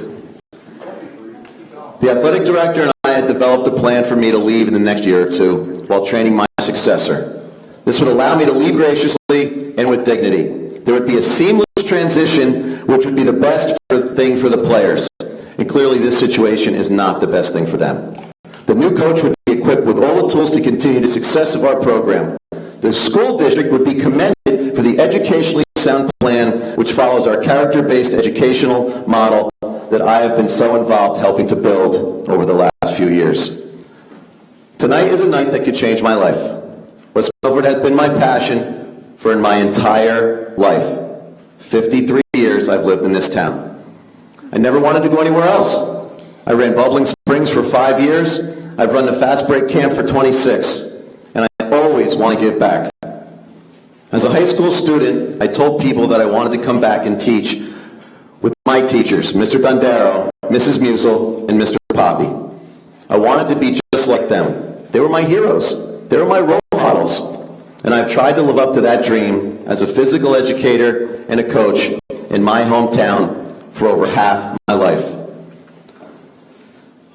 The athletic director and I had developed a plan for me to leave in the next year or two while training my successor. This would allow me to leave graciously and with dignity. There would be a seamless transition, which would be the best thing for the players. And clearly this situation is not the best thing for them. The new coach would be equipped with all the tools to continue the success of our program. The school district would be commended for the educationally sound plan, which follows our character-based educational model that I have been so involved helping to build over the last few years. Tonight is a night that could change my life. West Milford has been my passion for my entire life. 53 years I've lived in this town. I never wanted to go anywhere else. I ran Bubbling Springs for 5 years. I've run the Fast Break Camp for 26. And I always want to give back. As a high school student, I told people that I wanted to come back and teach with my teachers, Mr. Dondero, Mrs. Musel, and Mr. Poppy. I wanted to be just like them. They were my heroes. They were my role models. And I've tried to live up to that dream as a physical educator and a coach in my hometown for over half my life.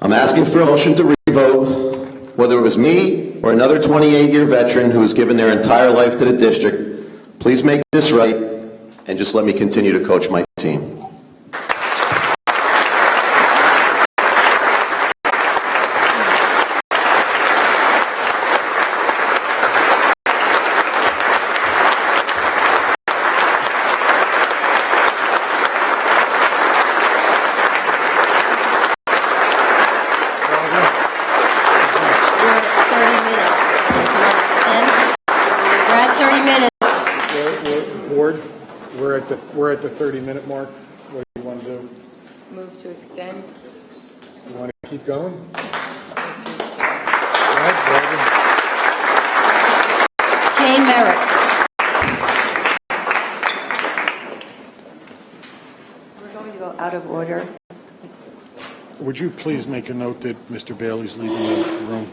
I'm asking for a motion to revote, whether it was me or another 28-year veteran who has given their entire life to the district. Please make this right and just let me continue to coach my team. We're at the 30-minute mark. What do you want to do? Move to extend. You want to keep going? Jane Merrick. We're going to go out of order. Would you please make a note that Mr. Bailey's leaving the room?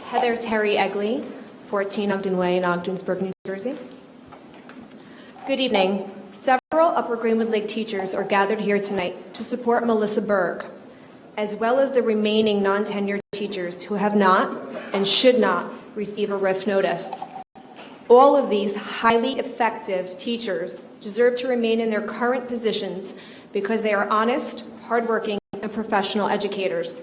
Heather Terry Egley, 14 Ogden Way in Ogdensburg, New Jersey. Good evening. Several Upper Greenwood Lake teachers are gathered here tonight to support Melissa Berg, as well as the remaining non-tenured teachers who have not and should not receive a RIF notice. All of these highly effective teachers deserve to remain in their current positions because they are honest, hardworking, and professional educators.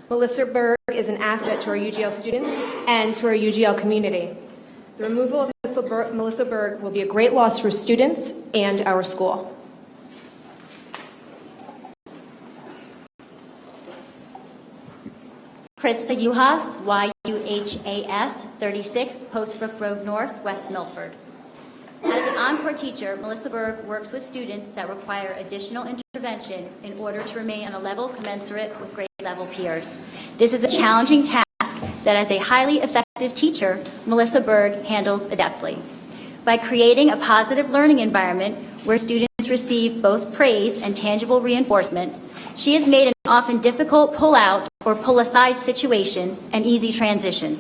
Melissa Berg is an asset to our UGL students and to our UGL community. The removal of Melissa Berg will be a great loss for students and our school. Krista Yuhas, MHAS 36, Postbrook Road North, West Milford. As an Encore teacher, Melissa Berg works with students that require additional intervention in order to remain on a level commensurate with grade level peers. This is a challenging task that as a highly effective teacher, Melissa Berg handles adeptly. By creating a positive learning environment where students receive both praise and tangible reinforcement, she has made an often difficult pull-out or pull-aside situation an easy transition.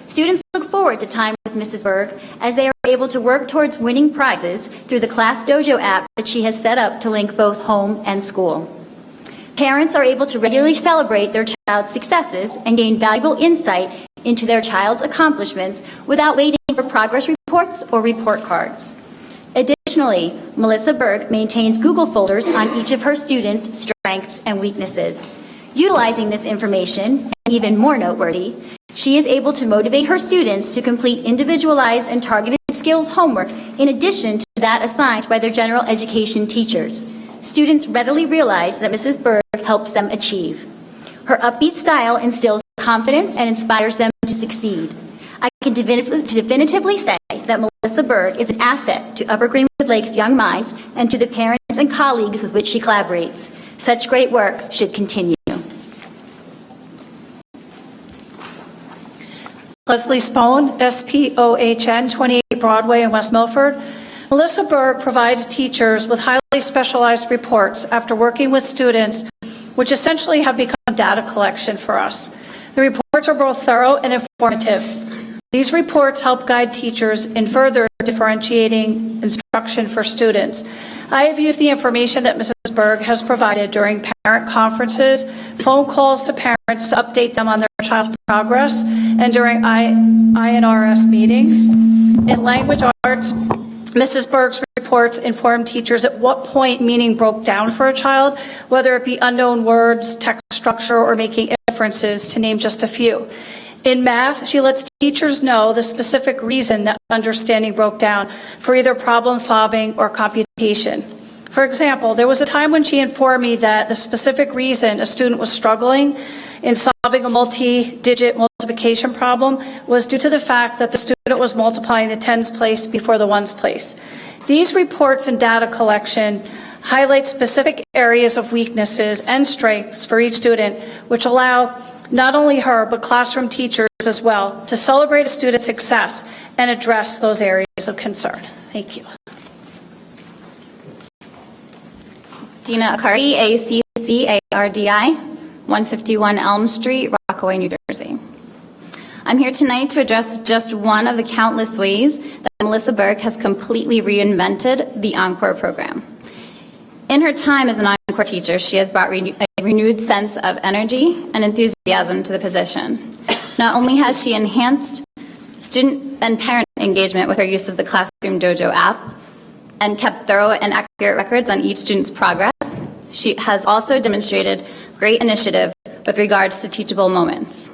Students look forward to time with Mrs. Berg as they are able to work towards winning prizes through the Class Dojo app that she has set up to link both home and school. Parents are able to regularly celebrate their child's successes and gain valuable insight into their child's accomplishments without waiting for progress reports or report cards. Additionally, Melissa Berg maintains Google folders on each of her students' strengths and weaknesses. Utilizing this information, and even more noteworthy, she is able to motivate her students to complete individualized and targeted skills homework in addition to that assigned by their general education teachers. Students readily realize that Mrs. Berg helps them achieve. Her upbeat style instills confidence and inspires them to succeed. I can definitively say that Melissa Berg is an asset to Upper Greenwood Lake's young minds and to the parents and colleagues with which she collaborates. Such great work should continue. Leslie Spohn, SPOHN, 28 Broadway in West Milford. Melissa Berg provides teachers with highly specialized reports after working with students, which essentially have become data collection for us. The reports are both thorough and informative. These reports help guide teachers in further differentiating instruction for students. I have used the information that Mrs. Berg has provided during parent conferences, phone calls to parents to update them on their child's progress, and during INRS meetings. In language arts, Mrs. Berg's reports inform teachers at what point meaning broke down for a child, whether it be unknown words, text structure, or making inferences, to name just a few. In math, she lets teachers know the specific reason that understanding broke down for either problem solving or computation. For example, there was a time when she informed me that the specific reason a student was struggling in solving a multi-digit multiplication problem was due to the fact that the student was multiplying the tens place before the ones place. These reports and data collection highlight specific areas of weaknesses and strengths for each student, which allow not only her, but classroom teachers as well to celebrate a student's success and address those areas of concern. Thank you. Dina Accardi, ACCARDI, 151 Elm Street, Rockaway, New Jersey. I'm here tonight to address just one of the countless ways that Melissa Berg has completely reinvented the Encore program. In her time as an Encore teacher, she has brought a renewed sense of energy and enthusiasm to the position. Not only has she enhanced student and parent engagement with her use of the Classroom Dojo app and kept thorough and accurate records on each student's progress, she has also demonstrated great initiative with regards to teachable moments.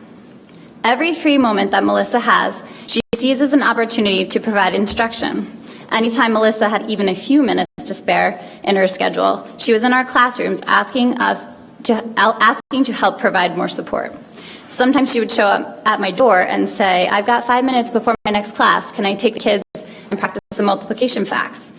Every free moment that Melissa has, she sees as an opportunity to provide instruction. Anytime Melissa had even a few minutes to spare in her schedule, she was in our classrooms asking to help provide more support. Sometimes she would show up at my door and say, "I've got 5 minutes before my next class. Can I take the kids and practice some multiplication facts?"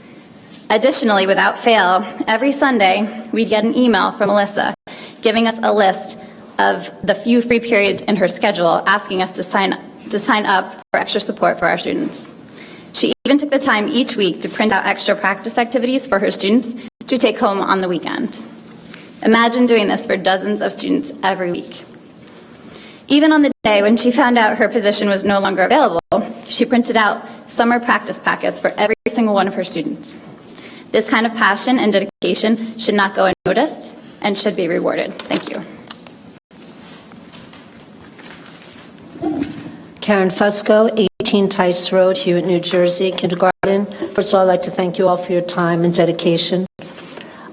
Additionally, without fail, every Sunday, we'd get an email from Melissa giving us a list of the few free periods in her schedule, asking us to sign up for extra support for our students. She even took the time each week to print out extra practice activities for her students to take home on the weekend. Imagine doing this for dozens of students every week. Even on the day when she found out her position was no longer available, she printed out summer practice packets for every single one of her students. This kind of passion and dedication should not go unnoticed and should be rewarded. Thank you. Karen Fusco, 18 Tice Road, Hewitt, New Jersey, kindergarten. First of all, I'd like to thank you all for your time and dedication.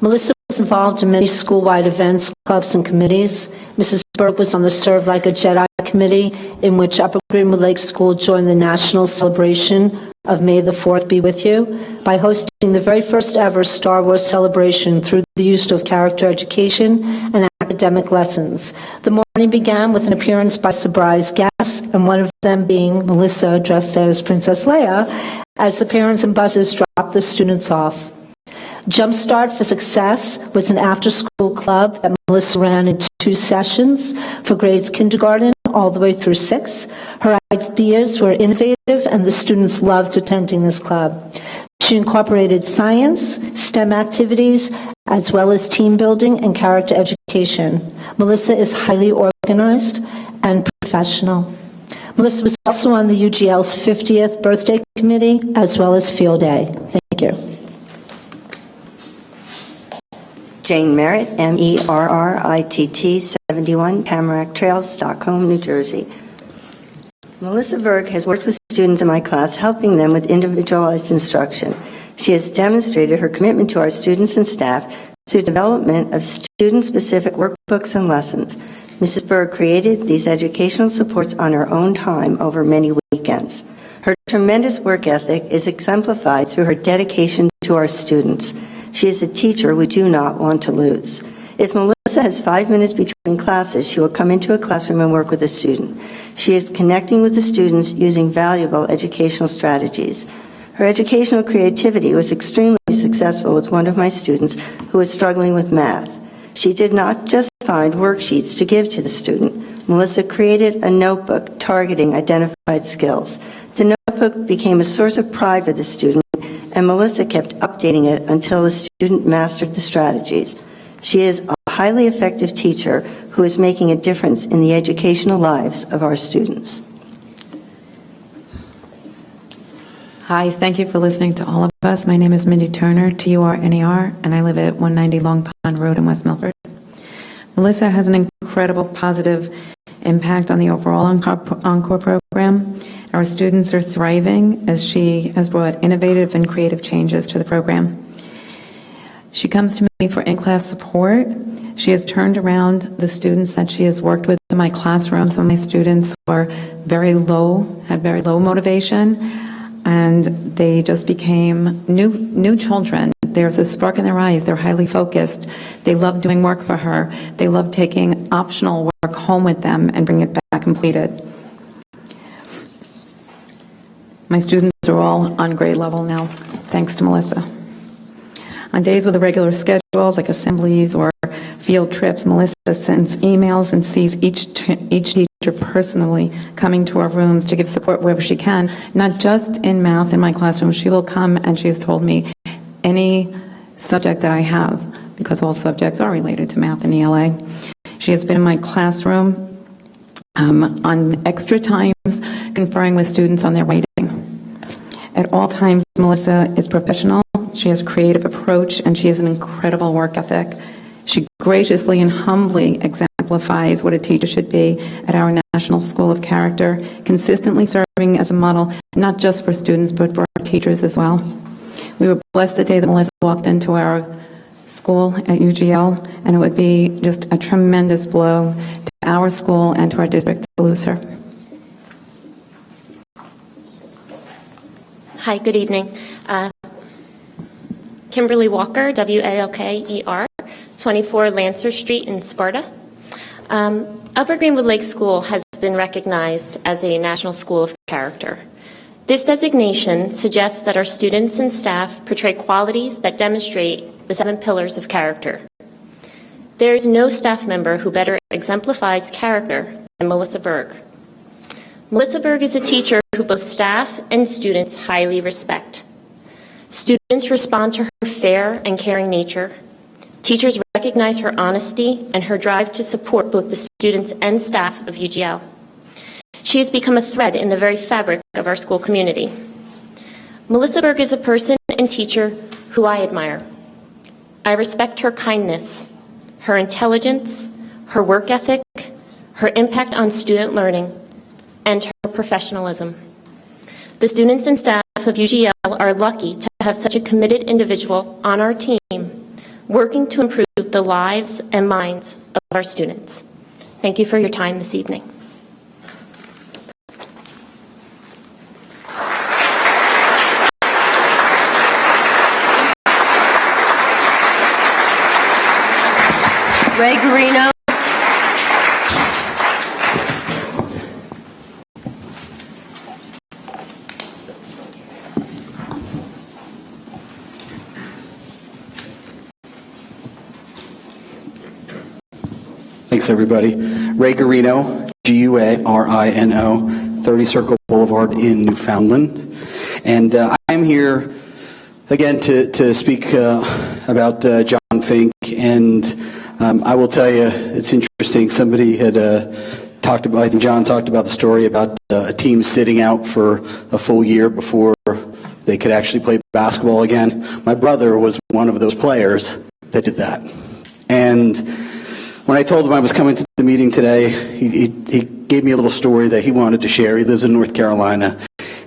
Melissa was involved in many school-wide events, clubs, and committees. Mrs. Berg was on the Serve Like a Jedi committee, in which Upper Greenwood Lake School joined the national celebration of May the 4th Be With You by hosting the very first ever Star Wars celebration through the use of character education and academic academic lessons. The morning began with an appearance by surprise guests, and one of them being Melissa, dressed as Princess Leia, as the parents and buses dropped the students off. Jumpstart for Success was an after-school club that Melissa ran in 2 sessions for grades kindergarten all the way through 6. Her ideas were innovative, and the students loved attending this club. She incorporated science, STEM activities, as well as team building and character education. Melissa is highly organized and professional. Melissa was also on the UGL's 50th birthday committee, as well as field day. Thank you. Jane Merritt, MERRITT, 71 Tamarack Trail, Stockholm, New Jersey. Melissa Berg has worked with students in my class, helping them with individualized instruction. She has demonstrated her commitment to our students and staff through development of student-specific workbooks and lessons. Mrs. Berg created these educational supports on her own time over many weekends. Her tremendous work ethic is exemplified through her dedication to our students. She is a teacher we do not want to lose. If Melissa has 5 minutes between classes, she will come into a classroom and work with a student. She is connecting with the students using valuable educational strategies. Her educational creativity was extremely successful with one of my students who was struggling with math. She did not just find worksheets to give to the student. Melissa created a notebook targeting identified skills. The notebook became a source of pride for the student, and Melissa kept updating it until the student mastered the strategies. She is a highly effective teacher who is making a difference in the educational lives of our students. Hi, thank you for listening to all of us. My name is Mindy Turner, Turner, and I live at 190 Long Pond Road in West Milford. Melissa has an incredible positive impact on the overall Encore program. Our students are thriving as she has brought innovative and creative changes to the program. She comes to me for in-class support. She has turned around the students that she has worked with in my classroom. Some of my students were had very low motivation, and they just became new children. There's a spark in their eyes. They're highly focused. They love doing work for her. They love taking optional work home with them and bring it back completed. My students are all on grade level now, thanks to Melissa. On days with irregular schedules, like assemblies or field trips, Melissa sends emails and sees each teacher personally coming to our rooms to give support wherever she can, not just in math in my classroom. She will come, and she has told me any subject that I have, because all subjects are related to math and ELA. She has been in my classroom on extra times, conferring with students on their writing. At all times, Melissa is professional. She has a creative approach, and she has an incredible work ethic. She graciously and humbly exemplifies what a teacher should be at our National School of Character, consistently serving as a model, not just for students, but for our teachers as well. We were blessed the day that Melissa walked into our school at UGL, and it would be just a tremendous blow to our school and to our district to lose her. Hi, good evening. Kimberly Walker, Walker, 24 Lancer Street in Sparta. Upper Greenwood Lake School has been recognized as a National School of Character. This designation suggests that our students and staff portray qualities that demonstrate the 7 pillars of character. There is no staff member who better exemplifies character than Melissa Berg. Melissa Berg is a teacher who both staff and students highly respect. Students respond to her fair and caring nature. Teachers recognize her honesty and her drive to support both the students and staff of UGL. She has become a thread in the very fabric of our school community. Melissa Berg is a person and teacher who I admire. I respect her kindness, her intelligence, her work ethic, her impact on student learning, and her professionalism. The students and staff of UGL are lucky to have such a committed individual on our team, working to improve the lives and minds of our students. Thank you for your time this evening. Ray Garino, Thanks, everybody. Ray Guarino, Guarino, 30 Circle Boulevard in Newfoundland. And I'm here again to speak about John Fink. And I will tell you, it's interesting. Somebody had talked about, I think John talked about the story about a team sitting out for a full year before they could actually play basketball again. My brother was one of those players that did that. And when I told him I was coming to the meeting today, he gave me a little story that he wanted to share. He lives in North Carolina.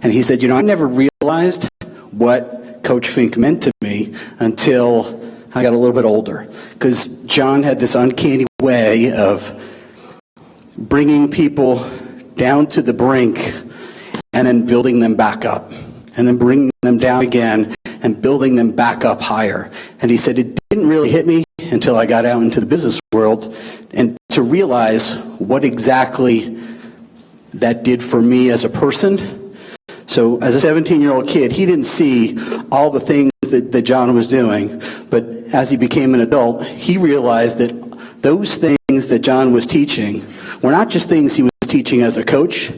And he said, I never realized what Coach Fink meant to me until I got a little bit older. Because John had this uncanny way of bringing people down to the brink and then building them back up. And then bringing them down again and building them back up higher. And he said, it didn't really hit me until I got out into the business world and to realize what exactly that did for me as a person. So as a 17-year-old kid, he didn't see all the things that John was doing. But as he became an adult, he realized that those things that John was teaching were not just things he was teaching as a coach.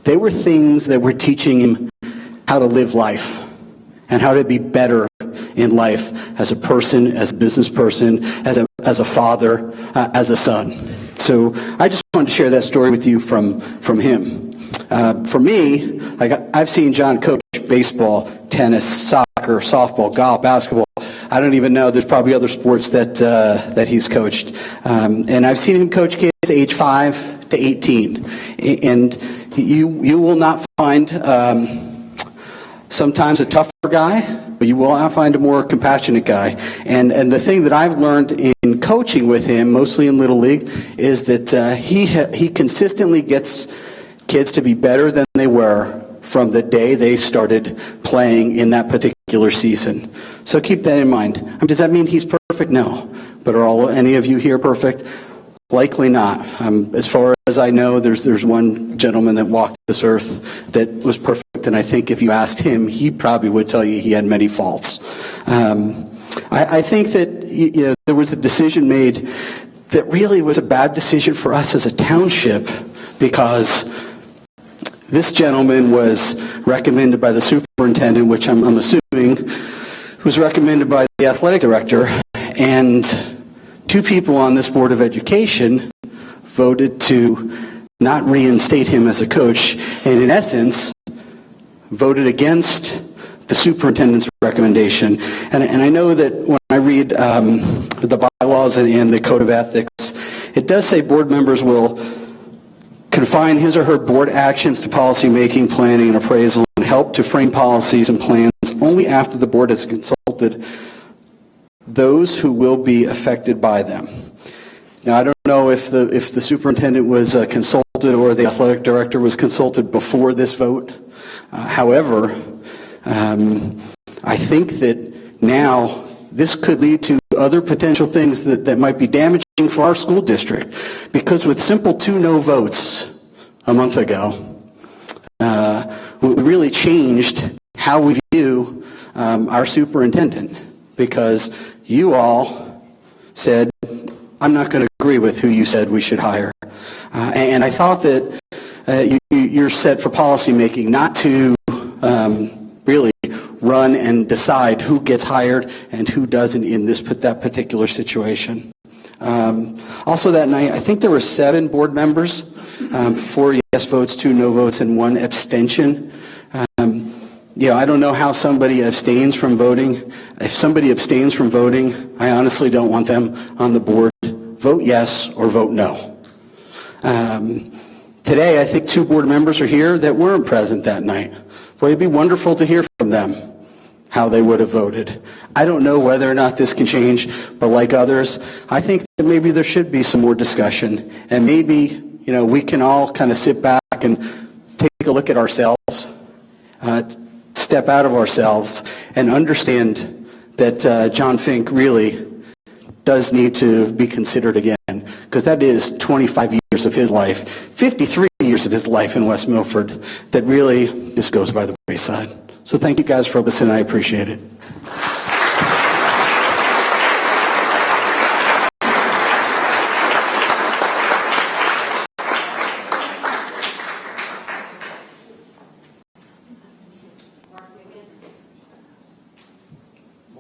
They were things that were teaching him how to live life and how to be better in life as a person, as a business person, as a father, as a son. So I just wanted to share that story with you from him. For me, I've seen John coach baseball, tennis, soccer, softball, golf, basketball. I don't even know. There's probably other sports that he's coached. And I've seen him coach kids age 5 to 18. And you will not find sometimes a tougher guy, but you will not find a more compassionate guy. And the thing that I've learned in coaching with him, mostly in Little League, is that he consistently gets kids to be better than they were from the day they started playing in that particular season. So keep that in mind. Does that mean he's perfect? No. But are any of you here perfect? Likely not. As far as I know, there's one gentleman that walked this earth that was perfect, and I think if you asked him, he probably would tell you he had many faults. I think that there was a decision made that really was a bad decision for us as a township, because this gentleman was recommended by the superintendent, which I'm assuming was recommended by the athletic director, and 2 people on this Board of Education voted to not reinstate him as a coach, and in essence, voted against the superintendent's recommendation. And I know that when I read the bylaws and the code of ethics, it does say board members will confine his or her board actions to policy making, planning, and appraisal, and help to frame policies and plans only after the board has consulted those who will be affected by them. Now, I don't know if the superintendent was consulted or the athletic director was consulted before this vote. However, I think that now this could lead to other potential things that might be damaging for our school district, because with simple 2 no votes a month ago, we really changed how we view our superintendent, because you all said, I'm not going to agree with who you said we should hire. And I thought that you're set for policy making, not to really run and decide who gets hired and who doesn't in that particular situation. Also that night, I think there were 7 board members, 4 yes votes, 2 no votes, and 1 abstention. I don't know how somebody abstains from voting. If somebody abstains from voting, I honestly don't want them on the board. Vote yes or vote no. Today, I think 2 board members are here that weren't present that night. Boy, it'd be wonderful to hear from them how they would have voted. I don't know whether or not this can change, but like others, I think that maybe there should be some more discussion, and maybe we can all kind of sit back and take a look at ourselves, step out of ourselves, and understand that John Fink really does need to be considered again, because that is 25 years of his life, 53 years of his life in West Milford that really just goes by the wayside. So thank you guys for listening. I appreciate it.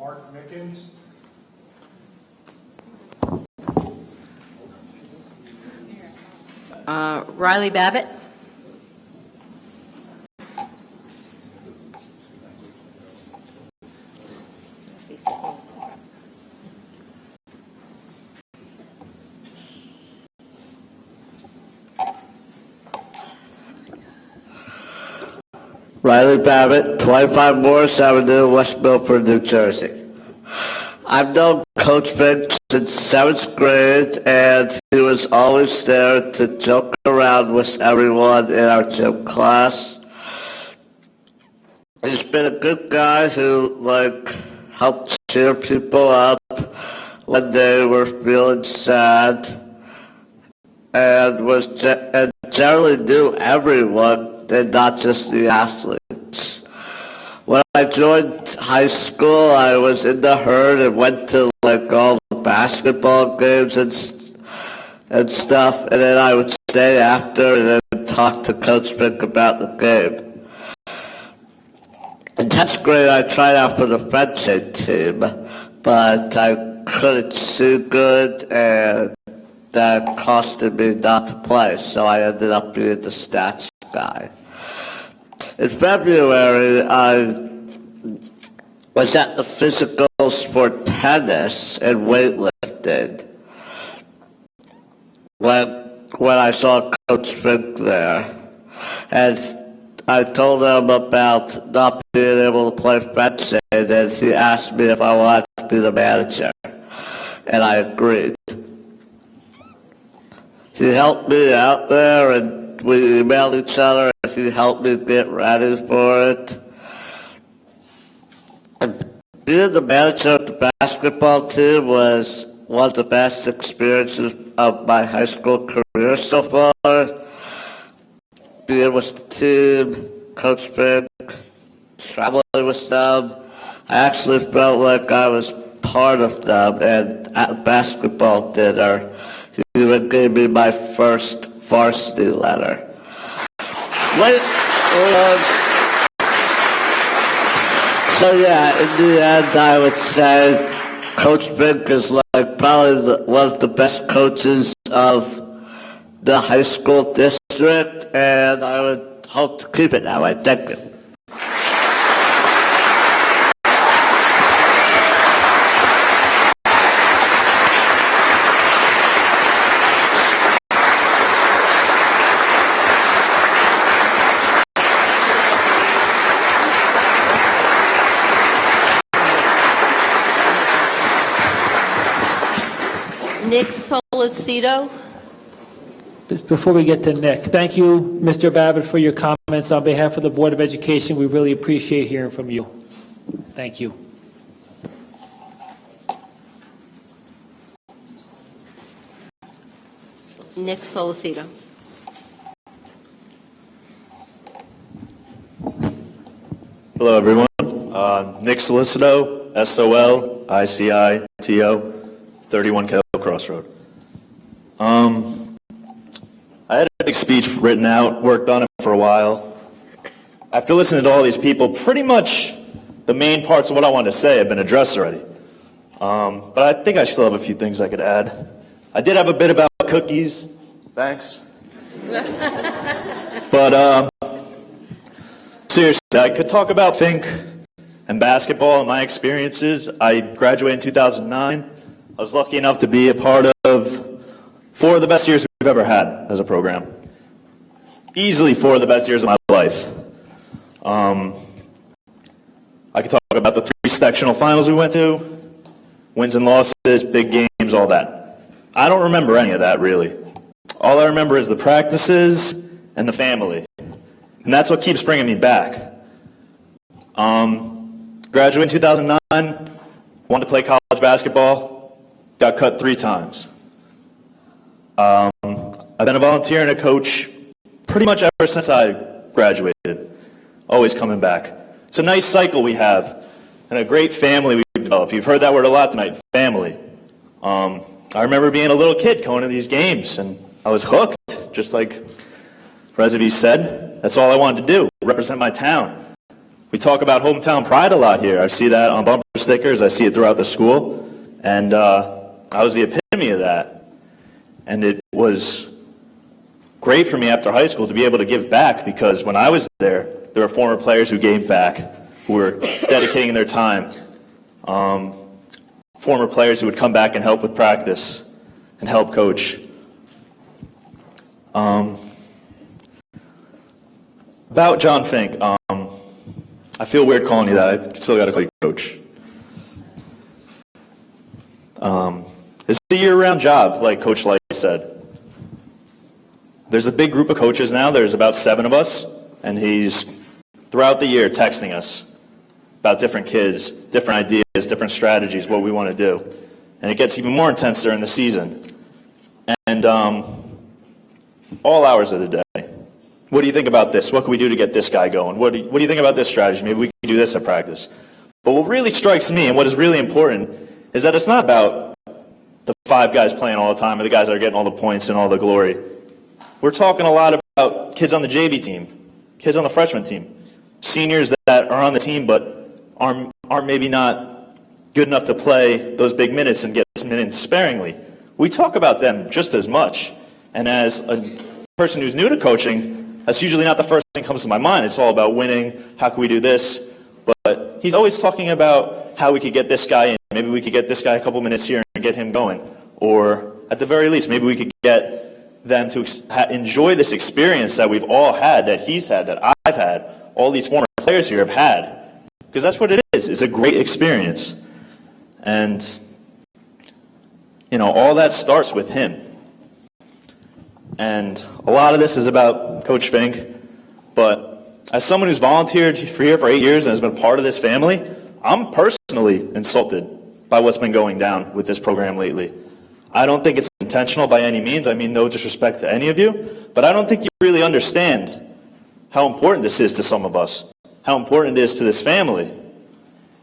Mark Mickens. Riley Babbitt. Riley Babbitt, 25 Morris Avenue, West Milford, New Jersey. I've known Coach Big since 7th grade, and he was always there to joke around with everyone in our gym class. He's been a good guy who, helped cheer people up when they were feeling sad, and generally knew everyone, and not just the athletes. When I joined high school, I was in the herd and went to all the basketball games and stuff, and then I would stay after and then talk to Coach Vic about the game. In 10th grade, I tried out for the fencing team, but I couldn't see good, and that costed me not to play, so I ended up being the stats guy. In February, I was at the physicals for tennis and weightlifting when I saw Coach Vic there. And I told him about not being able to play fencing, and he asked me if I wanted to be the manager, and I agreed. He helped me out there, and we emailed each other, and he helped me get ready for it. And being the manager of the basketball team was one of the best experiences of my high school career so far. Being with the team, Coach Vic, traveling with them, I actually felt like I was part of them, and at a basketball dinner, he even gave me my first varsity letter. So yeah, in the end, I would say Coach Vic is probably one of the best coaches of the high school district, and I would hope to keep it that way. Thank you. Nick Solicito. Just before we get to Nick, thank you, Mr. Babbitt, for your comments. On behalf of the Board of Education, we really appreciate hearing from you. Thank you. Nick Solicito. Hello, everyone. Nick Solicito, SOLICITO, 31 Kettle Crossroad. I had a big speech written out, worked on it for a while. After listening to all these people, pretty much the main parts of what I wanted to say have been addressed already. But I think I still have a few things I could add. I did have a bit about cookies. Thanks. But seriously, I could talk about Fink and basketball and my experiences. I graduated in 2009. I was lucky enough to be a part of 4 of the best years we've ever had as a program. Easily 4 of the best years of my life. I could talk about the 3 sectional finals we went to, wins and losses, big games, all that. I don't remember any of that, really. All I remember is the practices and the family. And that's what keeps bringing me back. Graduated in 2009, wanted to play college basketball, got cut 3 times. I've been a volunteer and a coach pretty much ever since I graduated, always coming back. It's a nice cycle we have and a great family we've developed. You've heard that word a lot tonight, family. I remember being a little kid going to these games, and I was hooked, just like Rezavi said. That's all I wanted to do, represent my town. We talk about hometown pride a lot here. I see that on bumper stickers. I see it throughout the school. And I was the epitome of that. And it was great for me after high school to be able to give back, because when I was there were former players who gave back, who were dedicating their time. Former players who would come back and help with practice and help coach. About John Fink, I feel weird calling you that. I still got to call you coach. This is a year-round job, like Coach Light said. There's a big group of coaches now. There's about 7 of us, and he's, throughout the year, texting us about different kids, different ideas, different strategies, what we want to do. And it gets even more intense during the season. And all hours of the day. What do you think about this? What can we do to get this guy going? What do you think about this strategy? Maybe we can do this at practice. But what really strikes me, and what is really important, is that it's not about the 5 guys playing all the time or the guys that are getting all the points and all the glory. We're talking a lot about kids on the JV team, kids on the freshman team, seniors that are on the team but aren't maybe not good enough to play those big minutes and get minutes sparingly. We talk about them just as much. And as a person who's new to coaching, that's usually not the first thing that comes to my mind. It's all about winning. How can we do this? But he's always talking about how we could get this guy in. Maybe we could get this guy a couple minutes here and get him going. Or at the very least, maybe we could get them to enjoy this experience that we've all had, that he's had, that I've had, all these former players here have had. Because that's what it is. It's a great experience. And, all that starts with him. And a lot of this is about Coach Fink, but as someone who's volunteered here for 8 years and has been part of this family, I'm personally insulted by what's been going down with this program lately. I don't think it's intentional by any means. I mean no disrespect to any of you, but I don't think you really understand how important this is to some of us, how important it is to this family.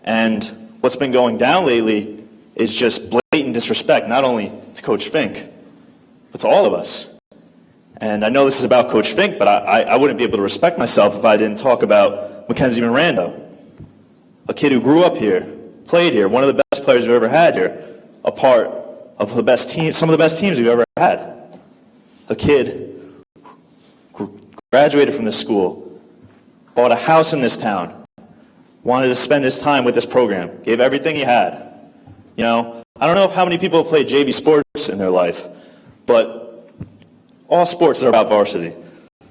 And what's been going down lately is just blatant disrespect, not only to Coach Fink, but to all of us. And I know this is about Coach Fink, but I wouldn't be able to respect myself if I didn't talk about Mackenzie Miranda, a kid who grew up here, played here, one of the best players we've ever had here, a part of the best team, some of the best teams we've ever had. A kid who graduated from this school, bought a house in this town, wanted to spend his time with this program, gave everything he had. I don't know how many people have played JV sports in their life, but all sports are about varsity.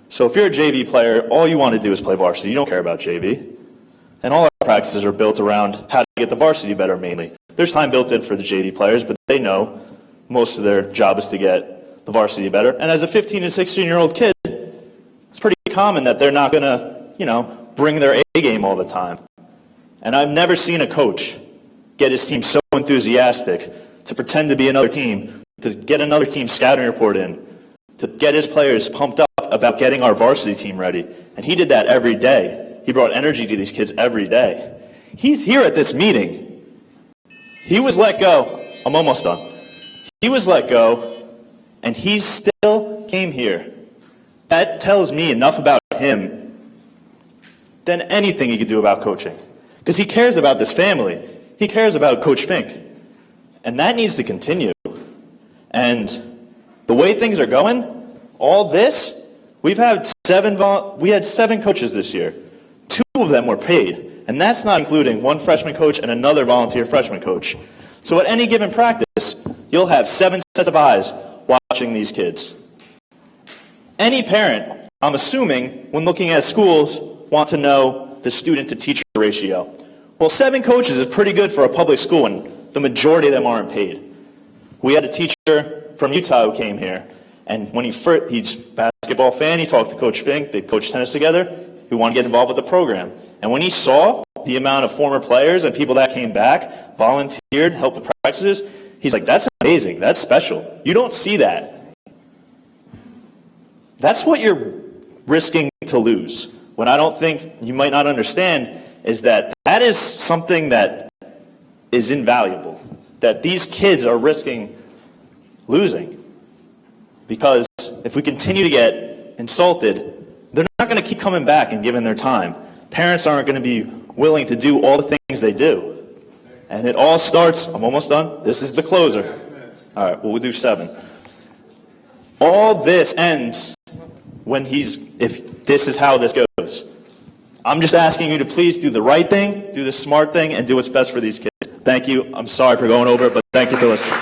So if you're a JV player, all you want to do is play varsity. You don't care about JV. And all our practices are built around how to get the varsity better mainly. There's time built in for the JV players, but they know most of their job is to get the varsity better. And as a 15 and 16-year-old kid, it's pretty common that they're not going to, bring their A game all the time. And I've never seen a coach get his team so enthusiastic to pretend to be another team, to get another team scouting report in, to get his players pumped up about getting our varsity team ready. And he did that every day. He brought energy to these kids every day. He's here at this meeting. He was let go. I'm almost done. He was let go, and he still came here. That tells me enough about him than anything he could do about coaching. Because he cares about this family. He cares about Coach Fink. And that needs to continue. And the way things are going, all this, we had 7 coaches this year. 2 of them were paid. And that's not including 1 freshman coach and another volunteer freshman coach. So at any given practice, you'll have 7 sets of eyes watching these kids. Any parent, I'm assuming, when looking at schools, want to know the student-to-teacher ratio. Well, 7 coaches is pretty good for a public school, and the majority of them aren't paid. We had a teacher from Utah who came here, and when he's a basketball fan, he talked to Coach Fink, they coached tennis together, he wanted to get involved with the program. And when he saw the amount of former players and people that came back, volunteered, helped with practices, he's like, that's amazing, that's special. You don't see that. That's what you're risking to lose. What I don't think you might not understand is that that is something that is invaluable, that these kids are risking losing. Because if we continue to get insulted, they're not going to keep coming back and giving their time. parents aren't going to be willing to do all the things they do. And it all starts, I'm almost done. This is the closer. All right, well, we'll do 7. All this ends when if this is how this goes. I'm just asking you to please do the right thing, do the smart thing, and do what's best for these kids. Thank you. I'm sorry for going over it, but thank you for listening.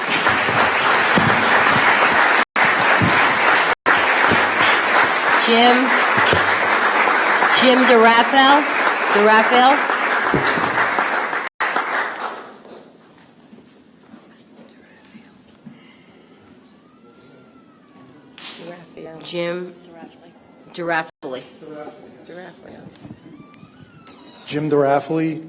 Jim DeRaphael? Jim DeRaphael. Jim DeRafferly, DeRafferly.